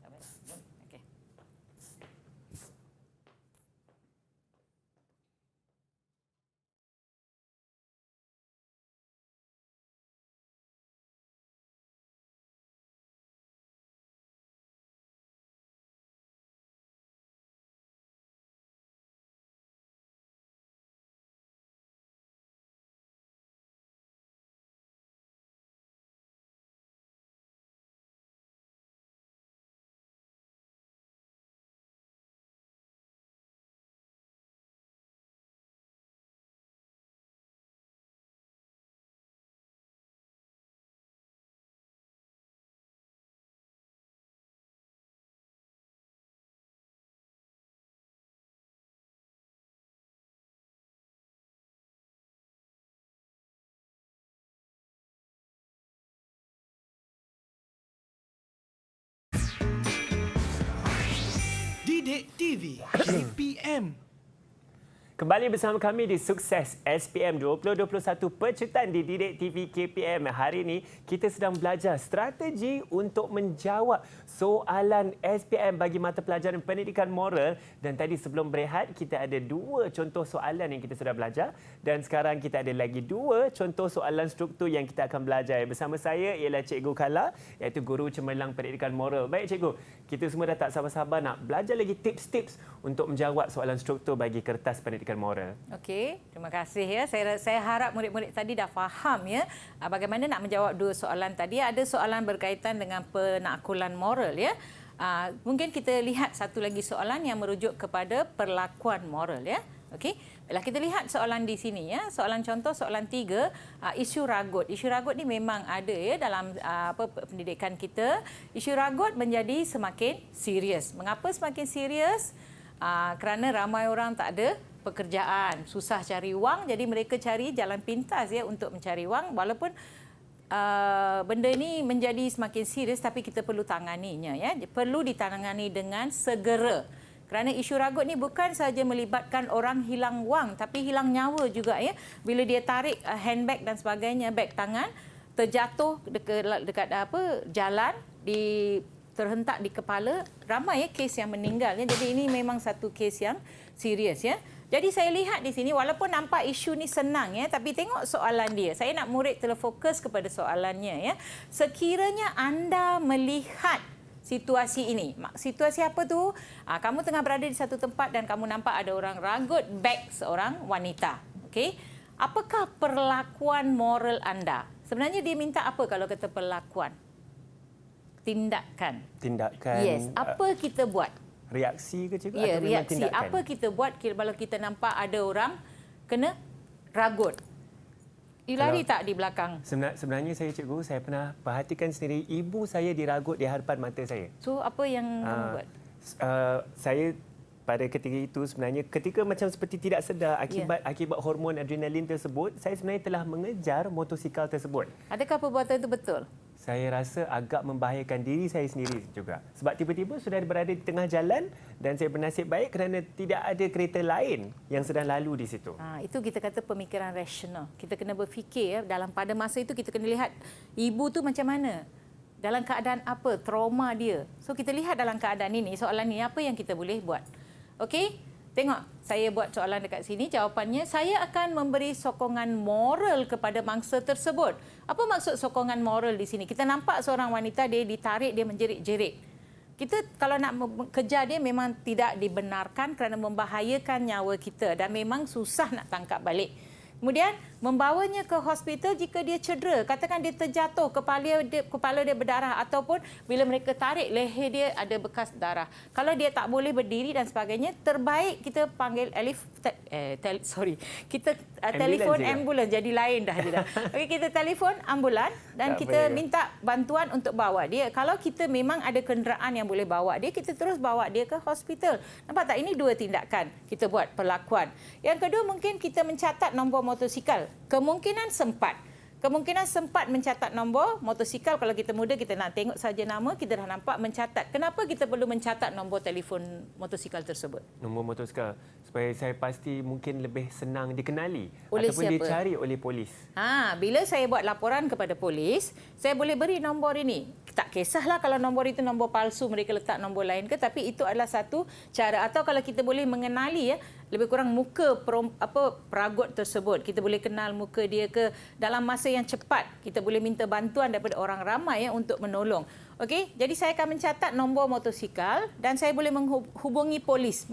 Sabar. Okey. Didik TV KPM. Kembali bersama kami di Sukses SPM 2021 Pecutan di Didik TV KPM. Hari ini kita sedang belajar strategi untuk menjawab soalan SPM bagi mata pelajaran pendidikan moral. Dan tadi sebelum berehat kita ada 2 contoh soalan yang kita sudah belajar. Dan sekarang kita ada lagi 2 contoh soalan struktur yang kita akan belajar. Bersama saya ialah Cikgu Kala, iaitu Guru Cemerlang Pendidikan Moral. Baik Cikgu, kita semua dah tak sabar-sabar nak belajar lagi tips-tips untuk menjawab soalan struktur bagi kertas pendidikan moral. Okey, terima kasih ya. Saya harap murid-murid tadi dah faham ya bagaimana nak menjawab 2 soalan tadi. Ada soalan berkaitan dengan penakulan moral ya. Mungkin kita lihat satu lagi soalan yang merujuk kepada perlakuan moral ya. Okey. Baiklah, kita lihat soalan di sini ya. Soalan contoh soalan 3, isu ragut. Isu ragut ni memang ada ya dalam pendidikan kita. Isu ragut menjadi semakin serius. Mengapa semakin serius? Kerana ramai orang tak ada pekerjaan, susah cari wang, jadi mereka cari jalan pintas ya untuk mencari wang, walaupun benda ini menjadi semakin serius tapi kita perlu tanganinya ya. Perlu ditangani dengan segera. Kerana isu ragut ni bukan sahaja melibatkan orang hilang wang tapi hilang nyawa juga ya. Bila dia tarik handbag dan sebagainya, beg tangan terjatuh dekat jalan, terhentak di kepala, ramai ya kes yang meninggal ya. Jadi ini memang satu kes yang serius ya. Jadi saya lihat di sini walaupun nampak isu ni senang ya, tapi tengok soalan dia. Saya nak murid terfokus kepada soalannya ya. Sekiranya anda melihat situasi ini, situasi apa tu? Kamu tengah berada di satu tempat dan kamu nampak ada orang ragut beg seorang wanita. Okey. Apakah perlakuan moral anda? Sebenarnya dia minta apa kalau kata perlakuan? Tindakan. Yes, apa kita buat? Reaksi ke cikgu? Ya, atau memang reaksi. tindakan? Apa kita buat kalau kita nampak ada orang kena ragut? Lari tak di belakang? Sebenarnya cikgu, saya pernah perhatikan sendiri ibu saya diragut di hadapan mata saya. So, apa yang kamu buat? Saya pada ketika itu sebenarnya ketika macam seperti tidak sedar akibat hormon adrenalin tersebut, saya sebenarnya telah mengejar motosikal tersebut. Adakah perbuatan itu betul? Saya rasa agak membahayakan diri saya sendiri juga. Sebab tiba-tiba sudah berada di tengah jalan dan saya bernasib baik kerana tidak ada kereta lain yang sedang lalu di situ. Itu kita kata pemikiran rasional. Kita kena berfikir ya, pada masa itu kita kena lihat ibu tu macam mana. Dalam keadaan apa, trauma dia. So kita lihat dalam keadaan ini, soalan ini apa yang kita boleh buat. Okey? Tengok, saya buat soalan dekat sini. Jawapannya, saya akan memberi sokongan moral kepada mangsa tersebut. Apa maksud sokongan moral di sini? Kita nampak seorang wanita, dia ditarik, dia menjerit-jerit. Kita kalau nak kejar dia memang tidak dibenarkan kerana membahayakan nyawa kita dan memang susah nak tangkap balik. Kemudian membawanya ke hospital jika dia cedera. Katakan dia terjatuh, kepala dia berdarah ataupun bila mereka tarik leher dia ada bekas darah. Kalau dia tak boleh berdiri dan sebagainya, terbaik kita panggil telefon ambulans. Jadi lain dah. Okey, kita telefon ambulans dan kita minta bantuan untuk bawa dia. Kalau kita memang ada kenderaan yang boleh bawa dia, kita terus bawa dia ke hospital. Nampak tak? Ini 2 tindakan kita buat perlakuan. Yang kedua, mungkin kita mencatat nombor motosikal. Kemungkinan sempat. Kemungkinan sempat mencatat nombor motosikal. Kalau kita muda, kita nak tengok saja nama, kita dah nampak mencatat. Kenapa kita perlu mencatat nombor telefon motosikal tersebut? Nombor motosikal supaya saya pasti mungkin lebih senang dikenali Oleh ataupun siapa? dicari oleh polis. Bila saya buat laporan kepada polis, saya boleh beri nombor ini. Tak kisahlah kalau nombor itu nombor palsu, mereka letak nombor lain ke, tapi itu adalah satu cara. Atau kalau kita boleh mengenali lebih kurang muka peragut tersebut, kita boleh kenal muka dia ke, dalam masa yang cepat kita boleh minta bantuan daripada orang ramai untuk menolong. Okey, jadi saya akan mencatat nombor motosikal dan saya boleh menghubungi polis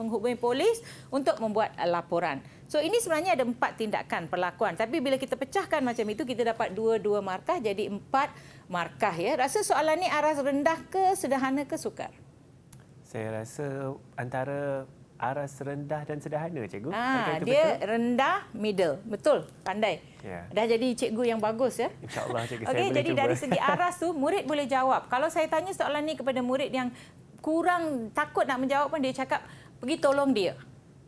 untuk membuat laporan. So ini sebenarnya ada 4 tindakan perlakuan, tapi bila kita pecahkan macam itu, kita dapat 2 markah jadi 4 markah ya. Rasa soalan ni arah rendah ke, sederhana ke, sukar? Saya rasa antara aras rendah dan sederhana, cikgu. Dia betul? Rendah, middle. Betul, pandai. Ya. Dah jadi cikgu yang bagus ya. InsyaAllah, cikgu. Okey, saya boleh jadi cuba. dari segi aras tu, murid boleh jawab. Kalau saya tanya soalan ni kepada murid yang kurang takut nak menjawab pun, dia cakap, pergi tolong dia.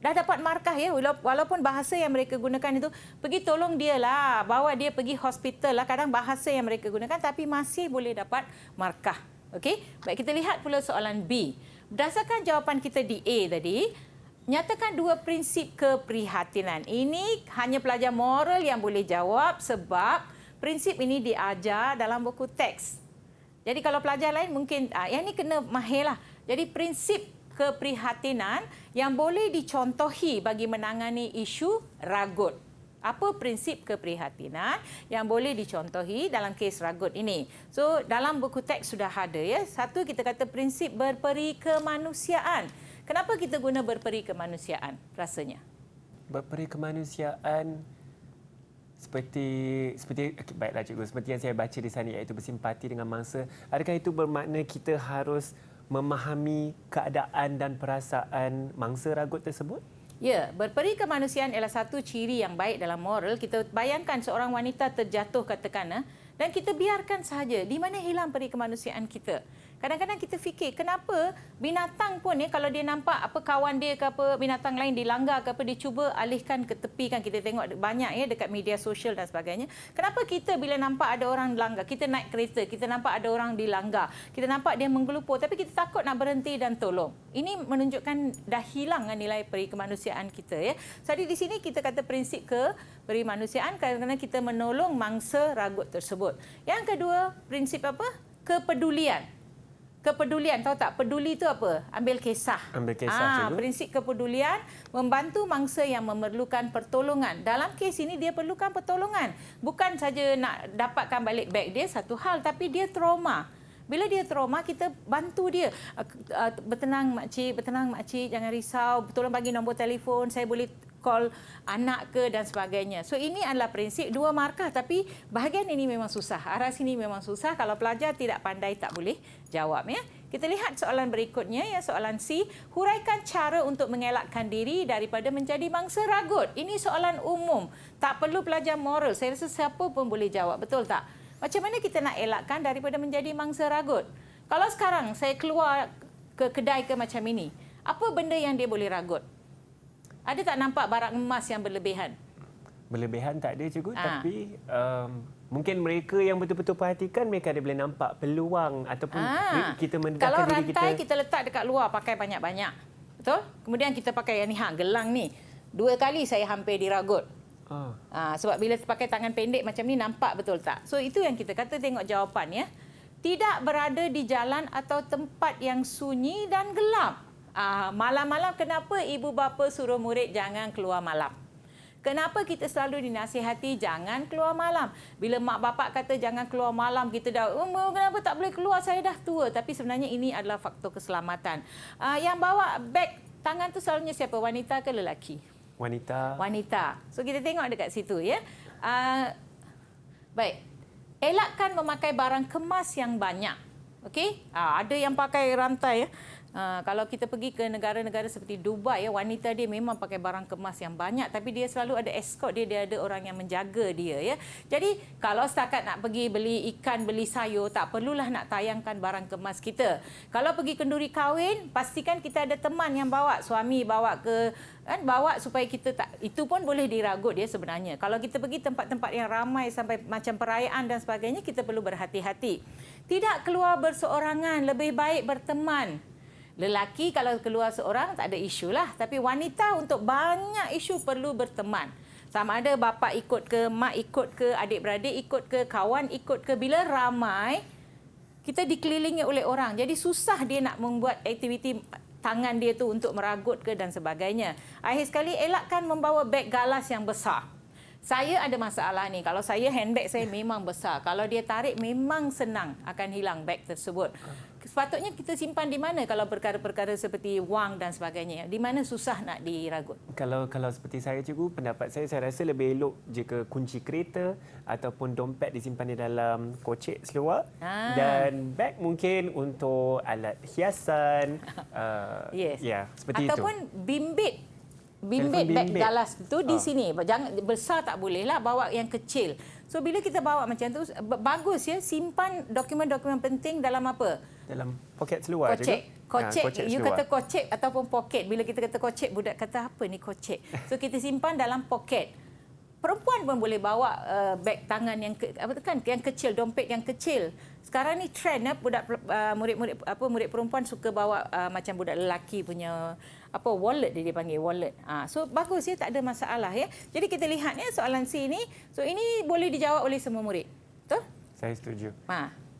Dah dapat markah ya, walaupun bahasa yang mereka gunakan itu, pergi tolong dia lah, bawa dia pergi hospital lah. Kadang bahasa yang mereka gunakan, tapi masih boleh dapat markah. Okey, baik, kita lihat pula soalan B. Berdasarkan jawapan kita di A tadi, nyatakan 2 prinsip keprihatinan. Ini hanya pelajar moral yang boleh jawab sebab prinsip ini diajar dalam buku teks. Jadi kalau pelajar lain mungkin, yang ini kena mahir lah. Jadi prinsip keprihatinan yang boleh dicontohi bagi menangani isu ragut. Apa prinsip keprihatinan yang boleh dicontohi dalam kes ragut ini? So, dalam buku teks sudah ada ya. Satu, kita kata prinsip berperi kemanusiaan. Kenapa kita guna berperi kemanusiaan rasanya? Berperi kemanusiaan seperti baiklah cikgu, seperti yang saya baca di sana, iaitu bersimpati dengan mangsa. Adakah itu bermakna kita harus memahami keadaan dan perasaan mangsa ragut tersebut? Ya, berperi kemanusiaan ialah satu ciri yang baik dalam moral. Kita bayangkan seorang wanita terjatuh katakan dan kita biarkan sahaja. Di mana hilang peri kemanusiaan kita? Kadang-kadang kita fikir, kenapa binatang pun kalau dia nampak kawan dia ke binatang lain dilanggar ke dia cuba alihkan ke tepi kan. Kita tengok banyak ya dekat media sosial dan sebagainya. Kenapa kita bila nampak ada orang dilanggar, kita naik kereta, kita nampak ada orang dilanggar, kita nampak dia menggelupur, tapi kita takut nak berhenti dan tolong. Ini menunjukkan dah hilang nilai peri kemanusiaan kita ya. Jadi di sini kita kata prinsip peri kemanusiaan kerana kita menolong mangsa ragut tersebut. Yang kedua, prinsip apa? Kepedulian. Kepedulian, tahu tak? Peduli itu apa? Ambil kisah. Ambil kisah, cikgu. Prinsip kepedulian membantu mangsa yang memerlukan pertolongan. Dalam kes ini dia perlukan pertolongan. Bukan saja nak dapatkan balik beg dia satu hal, tapi dia trauma. Bila dia trauma, kita bantu dia. Bertenang makcik, jangan risau. Tolong bagi nombor telefon, saya boleh call anak ke dan sebagainya. So ini adalah prinsip 2 markah, tapi bahagian ini memang susah. Arah sini memang susah. Kalau pelajar tidak pandai tak boleh jawab ya. Kita lihat soalan berikutnya ya, soalan C. Huraikan cara untuk mengelakkan diri daripada menjadi mangsa ragut. Ini soalan umum. Tak perlu pelajar moral. Saya rasa siapa pun boleh jawab. Betul tak? Macam mana kita nak elakkan daripada menjadi mangsa ragut? Kalau sekarang saya keluar ke kedai ke macam ini, apa benda yang dia boleh ragut? Ada tak nampak barang emas yang berlebihan? Berlebihan tak ada, cikgu. Tapi mungkin mereka yang betul-betul perhatikan, mereka ada boleh nampak peluang ataupun kita mendekatkan kalau diri kita. Kalau rantai kita letak dekat luar pakai banyak-banyak. Betul? Kemudian kita pakai yang ni, gelang ni. 2 kali saya hampir diragut. Sebab bila pakai tangan pendek macam ni, nampak betul tak? So itu yang kita kata, tengok jawapan ya. Tidak berada di jalan atau tempat yang sunyi dan gelap. Malam-malam kenapa ibu bapa suruh murid jangan keluar malam? Kenapa kita selalu dinasihati jangan keluar malam? Bila mak bapak kata jangan keluar malam, kita dah, kenapa tak boleh keluar, saya dah tua. Tapi sebenarnya ini adalah faktor keselamatan. Yang bawa beg tangan tu selalunya siapa? Wanita ke lelaki? Wanita. So kita tengok dekat situ ya. Baik. Elakkan memakai barang kemas yang banyak. Okey? Ada yang pakai rantai ya. Kalau kita pergi ke negara-negara seperti Dubai, ya, wanita dia memang pakai barang kemas yang banyak, tapi dia selalu ada escort dia ada orang yang menjaga dia. Ya. Jadi kalau setakat nak pergi beli ikan, beli sayur, tak perlulah nak tayangkan barang kemas kita. Kalau pergi kenduri kahwin, pastikan kita ada teman yang bawa, suami bawa ke, kan, bawa supaya kita tak, itu pun boleh diragut dia sebenarnya. Kalau kita pergi tempat-tempat yang ramai sampai macam perayaan dan sebagainya, kita perlu berhati-hati. Tidak keluar berseorangan, lebih baik berteman. Lelaki kalau keluar seorang tak ada isu lah. Tapi wanita untuk banyak isu perlu berteman. Sama ada bapa ikut ke, mak ikut ke, adik-beradik ikut ke, kawan ikut ke. Bila ramai, kita dikelilingi oleh orang. Jadi susah dia nak membuat aktiviti tangan dia tu untuk meragut ke dan sebagainya. Akhir sekali elakkan membawa beg galas yang besar. Saya ada masalah ni. Kalau saya handbag saya memang besar. Kalau dia tarik memang senang akan hilang beg tersebut. Sepatutnya kita simpan di mana kalau perkara-perkara seperti wang dan sebagainya? Di mana susah nak diragut? Kalau seperti saya, cikgu, pendapat saya rasa lebih elok jika kunci kereta ataupun dompet disimpan di dalam kocek seluar dan beg mungkin untuk alat hiasan. Yes. Ya, seperti ataupun itu. Bimbit beg bimbit. galas tu di sini. Jangan besar tak boleh lah, bawa yang kecil. So bila kita bawa macam tu bagus ya, simpan dokumen-dokumen penting dalam apa? Dalam poket seluar Kocek. juga. Kocek. You kata kocek ataupun poket. Bila kita kata kocek, budak kata apa ni kocek. So kita simpan dalam poket. Perempuan pun boleh bawa beg tangan yang yang kecil, dompet yang kecil. Sekarang ni trend budak murid perempuan suka bawa macam budak lelaki punya wallet dia panggil wallet. So bagus ya, tak ada masalah ya. Jadi kita lihat ya soalan C ni. So ini boleh dijawab oleh semua murid. Betul? Saya setuju.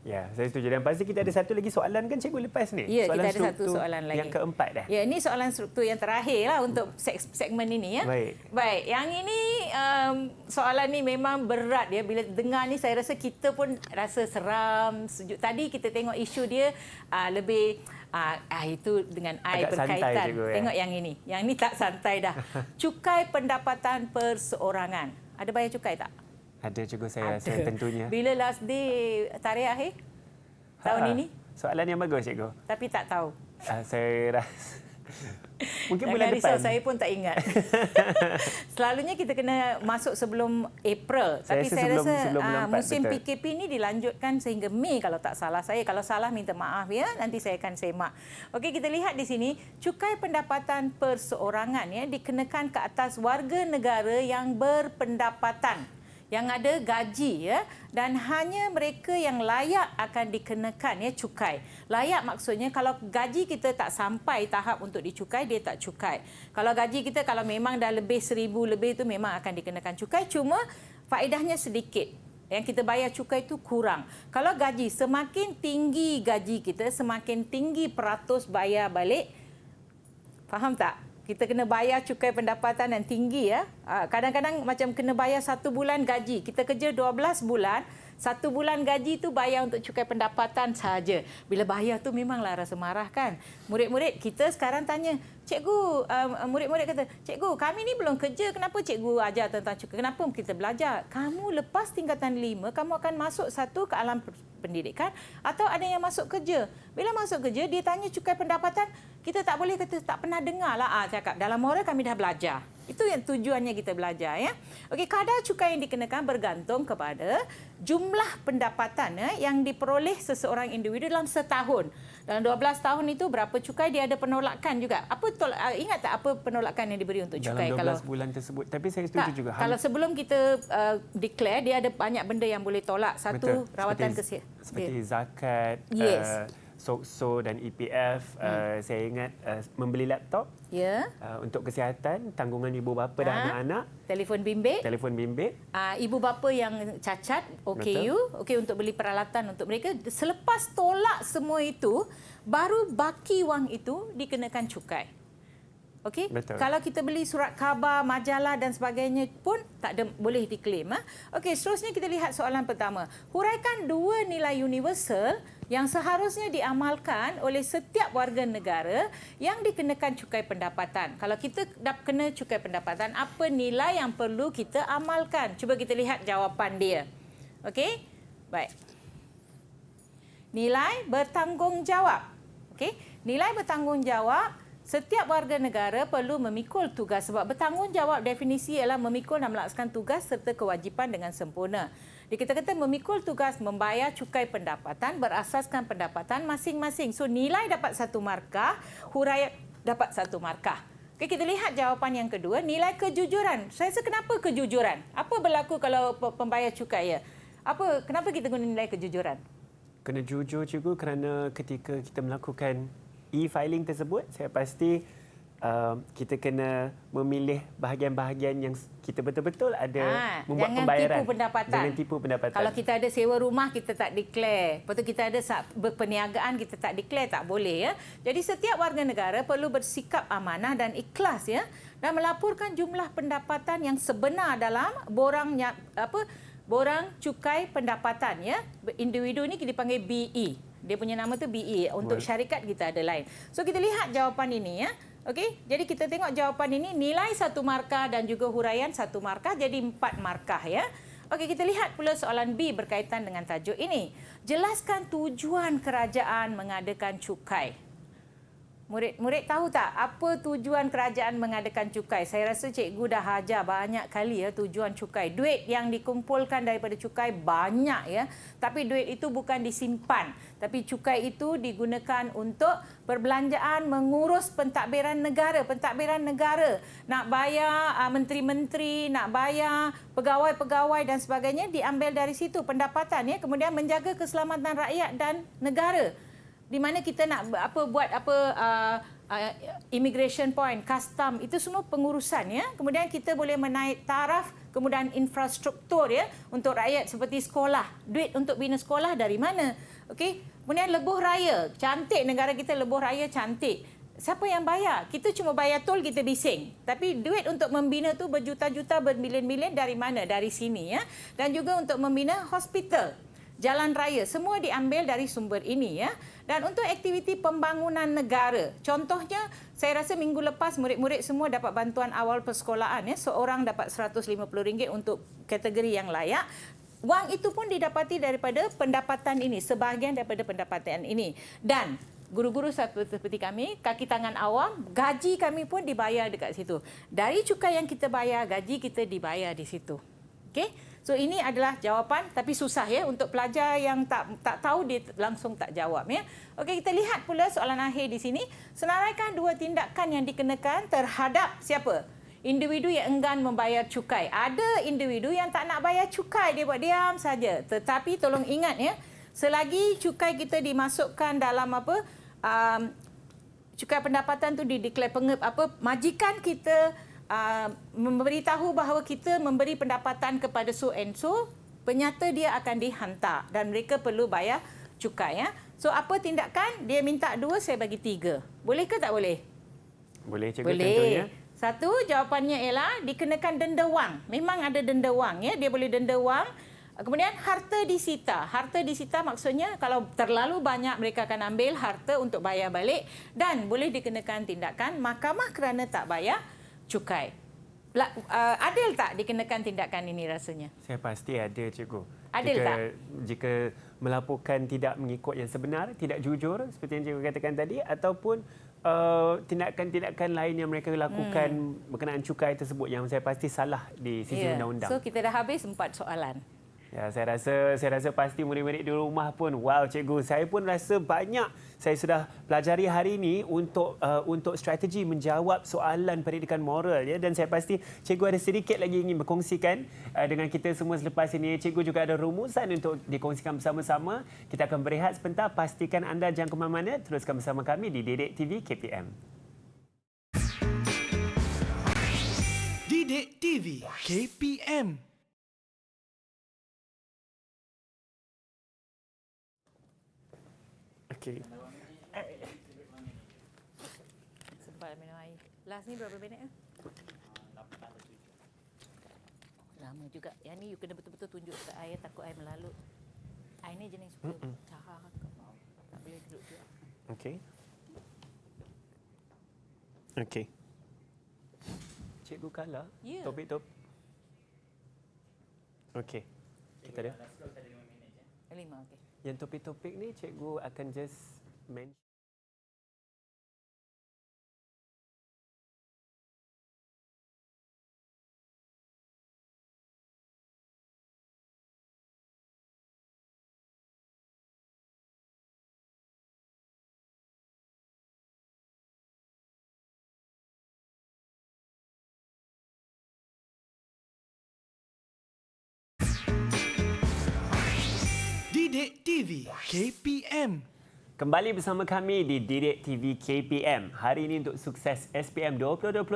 Ya, saya setuju. Dan pasti kita ada satu lagi soalan kan, cikgu, lepas ni? Ya, soalan kita ada satu soalan lagi. Yang keempat dah. Ya, ini soalan struktur yang terakhir lah untuk segmen ini ya. Baik. Yang ini soalan ni memang berat ya. Bila dengar ni saya rasa kita pun rasa seram, sejuk. Tadi kita tengok isu dia lebih itu dengan agak berkaitan. santai, cikgu, ya? Tengok yang ini. Yang ini tak santai dah. Cukai pendapatan perseorangan. Ada bayar cukai tak? Ada, cikgu, saya rasa tentunya. Bila last day tarikh akhir tahun ini? Soalan yang bagus, cikgu. Tapi tak tahu. Saya rasa mungkin Jangan bulan risau, depan. saya pun tak ingat. Selalunya kita kena masuk sebelum April. Tapi saya rasa sebelum musim betul. PKP ini dilanjutkan sehingga Mei kalau tak salah saya. Kalau salah minta maaf ya, nanti saya akan semak. Okey, kita lihat di sini, cukai pendapatan perseorangan ya dikenakan ke atas warga negara yang berpendapatan, yang ada gaji ya, dan hanya mereka yang layak akan dikenakan ya cukai. Layak maksudnya kalau gaji kita tak sampai tahap untuk dicukai, dia tak cukai. Kalau gaji kita kalau memang dah lebih 1,000 lebih itu memang akan dikenakan cukai, cuma faedahnya sedikit. Yang kita bayar cukai itu kurang. Kalau gaji, semakin tinggi gaji kita, semakin tinggi peratus bayar balik. Faham tak? Kita kena bayar cukai pendapatan yang tinggi ya. Kadang-kadang macam kena bayar 1 bulan gaji. Kita kerja 12 bulan, 1 bulan gaji tu bayar untuk cukai pendapatan sahaja. Bila bayar tu memanglah rasa marah kan. Murid-murid kita sekarang tanya, cikgu, murid-murid kata, cikgu, kami ni belum kerja, kenapa cikgu ajar tentang cukai? Kenapa kita belajar? Kamu lepas tingkatan 5, kamu akan masuk satu ke alam pendidikan atau ada yang masuk kerja. Bila masuk kerja, dia tanya cukai pendapatan, kita tak boleh kata tak pernah dengar lah. Cakap dalam moral kami dah belajar. Itu yang tujuannya kita belajar ya. Okey, kadar cukai yang dikenakan bergantung kepada jumlah pendapatan yang diperoleh seseorang individu dalam setahun. Dalam 12 tahun itu berapa cukai, dia ada penolakan juga. Ingat tak apa penolakan yang diberi untuk cukai dalam 12 bulan tersebut? Tapi saya setuju juga. Kalau sebelum kita declare, dia ada banyak benda yang boleh tolak. Satu, rawatan kesihatan. Seperti zakat, SOKSO dan EPF. Saya ingat membeli laptop untuk kesihatan, tanggungan ibu bapa dan anak-anak. Telefon bimbit. Ibu bapa yang cacat, OKU, untuk beli peralatan untuk mereka. Selepas tolak semua itu, baru baki wang itu dikenakan cukai. Okey, kalau kita beli surat khabar, majalah dan sebagainya pun tak ada, boleh diklaim. Okey, seterusnya kita lihat soalan pertama. Huraikan 2 nilai universal yang seharusnya diamalkan oleh setiap warga negara yang dikenakan cukai pendapatan. Kalau kita dah kena cukai pendapatan, apa nilai yang perlu kita amalkan? Cuba kita lihat jawapan dia. Okey? Baik. Nilai bertanggungjawab. Okey, nilai bertanggungjawab, setiap warga negara perlu memikul tugas sebab bertanggungjawab definisi ialah memikul dan melaksanakan tugas serta kewajipan dengan sempurna. Kita kata memikul tugas membayar cukai pendapatan berasaskan pendapatan masing-masing. So nilai dapat 1 markah, huraian dapat 1 markah. Okey, kita lihat jawapan yang kedua, nilai kejujuran. Saya rasa kenapa kejujuran? Apa berlaku kalau pembayar cukai ya? Kenapa kita guna nilai kejujuran? Kena jujur cikgu kerana ketika kita melakukan e-filing tersebut, saya pasti kita kena memilih bahagian-bahagian yang kita betul-betul ada membuat pembayaran. Jangan tipu pendapatan. Jangan tipu pendapatan. Kalau kita ada sewa rumah, kita tak declare. Lepas tu kita ada berperniagaan, kita tak declare, tak boleh. Ya. Jadi setiap warga negara perlu bersikap amanah dan ikhlas ya, dan melaporkan jumlah pendapatan yang sebenar dalam borang cukai pendapatan. Ya. Individu ni kita panggil BE. Dia punya nama tu BE. Untuk syarikat kita ada lain. So kita lihat jawapan ini ya. Okey, jadi kita tengok jawapan ini, nilai 1 markah dan juga huraian 1 markah, jadi 4 markah ya. Okey, kita lihat pula soalan B berkaitan dengan tajuk ini. Jelaskan tujuan kerajaan mengadakan cukai. Murid tahu tak apa tujuan kerajaan mengadakan cukai? Saya rasa cikgu dah ajar banyak kali ya tujuan cukai. Duit yang dikumpulkan daripada cukai banyak ya. Tapi duit itu bukan disimpan. Tapi cukai itu digunakan untuk perbelanjaan mengurus pentadbiran negara. Pentadbiran negara nak bayar menteri-menteri, nak bayar pegawai-pegawai dan sebagainya diambil dari situ pendapatan ya. Kemudian menjaga keselamatan rakyat dan negara. Di mana kita nak immigration point, custom, itu semua pengurusan ya. Kemudian kita boleh menaik taraf, kemudian infrastruktur ya untuk rakyat seperti sekolah. Duit untuk bina sekolah dari mana? Okey. Kemudian lebuh raya, cantik negara kita, lebuh raya cantik. Siapa yang bayar? Kita cuma bayar tol, kita bising. Tapi duit untuk membina tu berjuta-juta, bermilion-milion dari mana? Dari sini ya. Dan juga untuk membina hospital, jalan raya, semua diambil dari sumber ini ya. Dan untuk aktiviti pembangunan negara, contohnya saya rasa minggu lepas murid-murid semua dapat bantuan awal persekolahan ya. Seorang dapat RM150 untuk kategori yang layak. Wang itu pun didapati daripada pendapatan ini, sebahagian daripada pendapatan ini. Dan guru-guru seperti kami, kaki tangan awam, gaji kami pun dibayar dekat situ. Dari cukai yang kita bayar, gaji kita dibayar di situ. Okey? So ini adalah jawapan, tapi susah ya untuk pelajar yang tak tahu, dia langsung tak jawab ya. Okey, kita lihat pula soalan akhir di sini. Senaraikan 2 tindakan yang dikenakan terhadap siapa? Individu yang enggan membayar cukai. Ada individu yang tak nak bayar cukai, dia buat diam saja. Tetapi tolong ingat ya, selagi cukai kita dimasukkan dalam cukai pendapatan tu dideklar majikan kita memberitahu bahawa kita memberi pendapatan kepada so and so, penyata dia akan dihantar dan mereka perlu bayar cukai ya. So apa tindakan? Dia minta 2, saya bagi 3. Boleh ke tak boleh? Boleh cikgu, boleh. tentunya. 1, jawapannya ialah dikenakan denda wang. Memang ada denda wang ya, dia boleh denda wang. Kemudian harta disita. Harta disita maksudnya kalau terlalu banyak mereka akan ambil harta untuk bayar balik dan boleh dikenakan tindakan mahkamah kerana tak bayar cukai. Adil tak dikenakan tindakan ini rasanya? Saya pasti ada cikgu. Adil tak? Jika melaporkan tidak mengikut yang sebenar, tidak jujur seperti yang cikgu katakan tadi, ataupun tindakan-tindakan lain yang mereka lakukan berkenaan cukai tersebut yang saya pasti salah di sisi undang-undang. So kita dah habis 4 soalan. Ya, saya rasa pasti murid-murid di rumah pun, wow cikgu, saya pun rasa banyak saya sudah pelajari hari ini untuk strategi menjawab soalan pendidikan moral ya, dan saya pasti cikgu ada sedikit lagi ingin berkongsikan dengan kita semua selepas ini. Cikgu juga ada rumusan untuk dikongsikan bersama-sama. Kita akan berehat sebentar, pastikan anda jangan ke mana-mana, teruskan bersama kami di Didik TV KPM. Didik TV KPM. Okey. Sempat minum air. Last ni berapa minit? Lama juga. Yang ni you kena betul-betul tunjuk ke air, takut air melalut. Air ni jenis suka cahar. Tak boleh duduk juga. Okey. Okey. Cikgu kalah. Ya. Topik. Okey. Kita ada. 5, okey. Yang topik-topik ni cikgu akan just mention Didik TV KPM. Kembali bersama kami di Didik TV KPM. Hari ini untuk sukses SPM 2021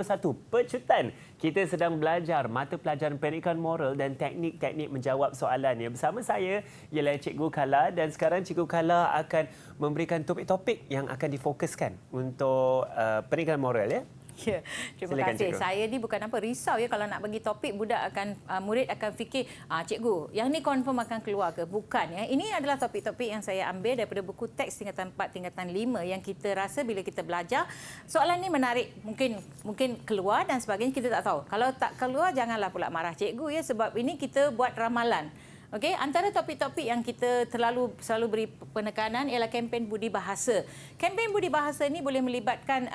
Pecutan, kita sedang belajar mata pelajaran pendidikan moral dan teknik-teknik menjawab soalan. Ya, bersama saya ialah Cikgu Kala dan sekarang Cikgu Kala akan memberikan topik-topik yang akan difokuskan untuk pendidikan moral, ya. Ya, terima Silakan, kasih. Cikgu. Saya ni bukan apa risau ya kalau nak bagi topik murid akan fikir cikgu yang ni confirm akan keluar ke? Bukan ya. Ini adalah topik-topik yang saya ambil daripada buku teks tingkatan 4 tingkatan 5 yang kita rasa bila kita belajar soalan ni menarik, mungkin keluar dan sebagainya, kita tak tahu. Kalau tak keluar janganlah pula marah cikgu ya, sebab ini kita buat ramalan. Okey, antara topik-topik yang kita selalu beri penekanan ialah kempen budi bahasa. Kempen budi bahasa ini boleh melibatkan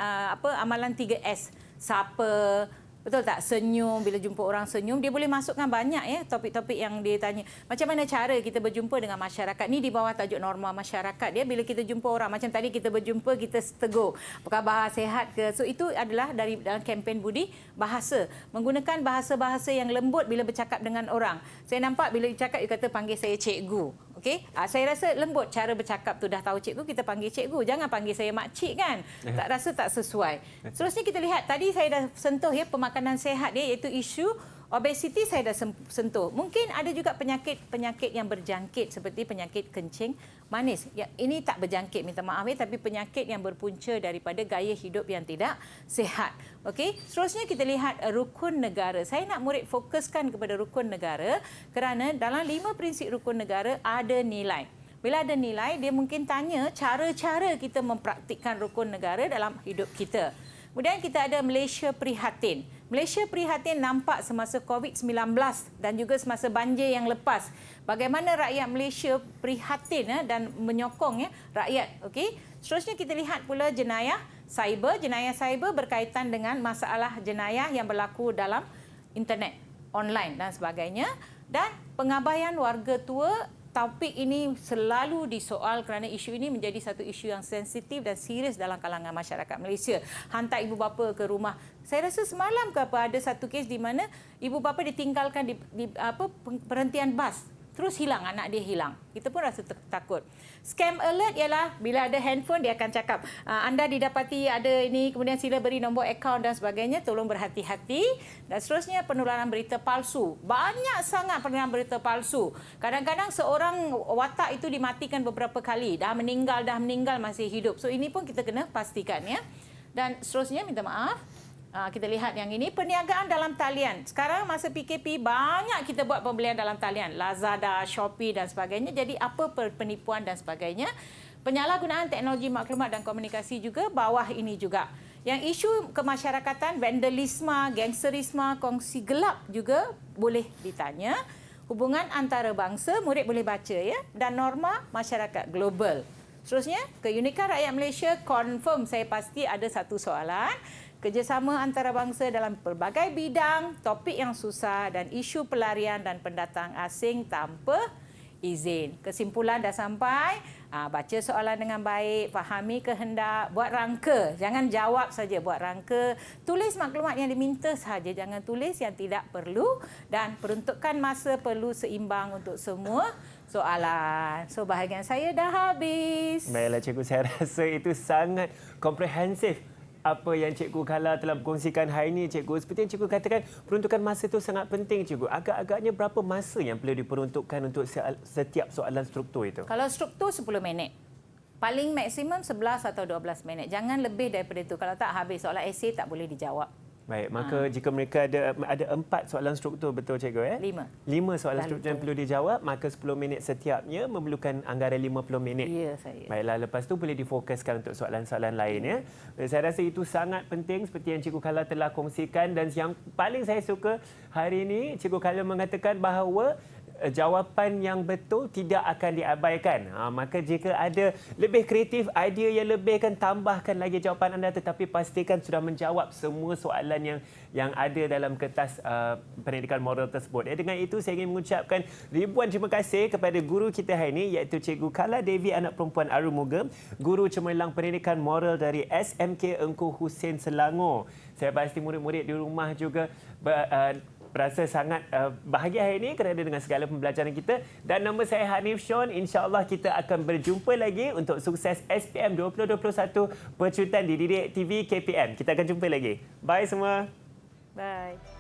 amalan 3S. Sapa, betul tak? Senyum, bila jumpa orang senyum, dia boleh masukkan banyak ya topik-topik yang dia tanya. Macam mana cara kita berjumpa dengan masyarakat? Ni di bawah tajuk norma masyarakat dia. Bila kita jumpa orang, macam tadi kita berjumpa, kita tegur. Apa khabar, sihat ke? So itu adalah dalam kempen budi bahasa. Menggunakan bahasa-bahasa yang lembut bila bercakap dengan orang. Saya nampak bila bercakap, dia kata panggil saya cikgu. Okey, saya rasa lembut cara bercakap tu. Dah tahu cikgu, kita panggil cikgu. Jangan panggil saya makcik kan. Tak rasa tak sesuai. Seterusnya kita lihat, tadi saya dah sentuh ya pemakanan sihat dia, iaitu isu obesiti saya dah sentuh. Mungkin ada juga penyakit yang berjangkit seperti penyakit kencing manis. Ya, ini tak berjangkit, minta maaf ya, tapi penyakit yang berpunca daripada gaya hidup yang tidak sihat. Okey, seterusnya kita lihat rukun negara. Saya nak murid fokuskan kepada rukun negara kerana dalam 5 prinsip rukun negara ada nilai. Bila ada nilai, dia mungkin tanya cara-cara kita mempraktikkan rukun negara dalam hidup kita. Kemudian kita ada Malaysia Prihatin. Malaysia Prihatin nampak semasa COVID-19 dan juga semasa banjir yang lepas. Bagaimana rakyat Malaysia prihatin dan menyokong rakyat. Okey. Seterusnya kita lihat pula jenayah cyber. Jenayah cyber berkaitan dengan masalah jenayah yang berlaku dalam internet, online dan sebagainya. Dan pengabaian warga tua. Topik ini selalu disoal kerana isu ini menjadi satu isu yang sensitif dan serius dalam kalangan masyarakat Malaysia. Hantar ibu bapa ke rumah. Saya rasa semalam ada satu kes di mana ibu bapa ditinggalkan di perhentian bas. Terus hilang, anak dia hilang. Kita pun rasa takut. Scam alert ialah bila ada handphone dia akan cakap anda didapati ada ini, kemudian sila beri nombor akaun dan sebagainya, tolong berhati-hati. Dan seterusnya penularan berita palsu. Banyak sangat penularan berita palsu. Kadang-kadang seorang watak itu dimatikan beberapa kali. Dah meninggal masih hidup. So ini pun kita kena pastikan ya. Dan seterusnya minta maaf. Kita lihat yang ini, perniagaan dalam talian. Sekarang masa PKP banyak kita buat pembelian dalam talian. Lazada, Shopee dan sebagainya. Jadi apa penipuan dan sebagainya. Penyalahgunaan teknologi maklumat dan komunikasi juga bawah ini juga. Yang isu kemasyarakatan, vandalisme, gangsterisme, kongsi gelap juga boleh ditanya. Hubungan antarabangsa, murid boleh baca ya. Dan norma masyarakat global. Seterusnya, keunikan rakyat Malaysia, confirm saya pasti ada satu soalan. Kerjasama antarabangsa dalam pelbagai bidang, topik yang susah dan isu pelarian dan pendatang asing tanpa izin. Kesimpulan dah sampai, baca soalan dengan baik, fahami kehendak, buat rangka. Jangan jawab saja, buat rangka. Tulis maklumat yang diminta sahaja, jangan tulis yang tidak perlu. Dan peruntukan masa perlu seimbang untuk semua soalan. So, bahagian saya dah habis. Baiklah cikgu, saya rasa itu sangat komprehensif apa yang Cikgu Kala telah berkongsikan hari ini, Cikgu. Seperti yang Cikgu katakan, peruntukan masa itu sangat penting, Cikgu. Agak-agaknya berapa masa yang perlu diperuntukkan untuk setiap soalan struktur itu? Kalau struktur 10 minit. Paling maksimum 11 atau 12 minit. Jangan lebih daripada itu. Kalau tak, habis soalan esei tak boleh dijawab. Baik, maka jika mereka ada 4 soalan struktur, betul Cikgu ya? 5 soalan struktur yang perlu dijawab, maka 10 minit setiapnya memerlukan anggaran 50 minit. Ya, saya. Baiklah, lepas tu boleh difokuskan untuk soalan-soalan lain ya. Saya rasa itu sangat penting seperti yang Cikgu Kala telah kongsikan, dan yang paling saya suka hari ini Cikgu Kala mengatakan bahawa jawapan yang betul tidak akan diabaikan. Maka jika ada lebih kreatif, idea yang lebih, kan tambahkan lagi jawapan anda, tetapi pastikan sudah menjawab semua soalan yang ada dalam kertas pendidikan moral tersebut. Dengan itu saya ingin mengucapkan ribuan terima kasih kepada guru kita hari ini, iaitu Cikgu Kala Devi, anak perempuan Arumuga, guru cemerlang pendidikan moral dari SMK Engku Hussein Selangor. Saya pasti murid-murid di rumah juga rasa sangat bahagia hari ini kerana dengan segala pembelajaran kita. Dan nama saya Hanif Sean. InsyaAllah kita akan berjumpa lagi untuk sukses SPM 2021 Pecutan Dididik TV KPM. Kita akan jumpa lagi. Bye semua. Bye.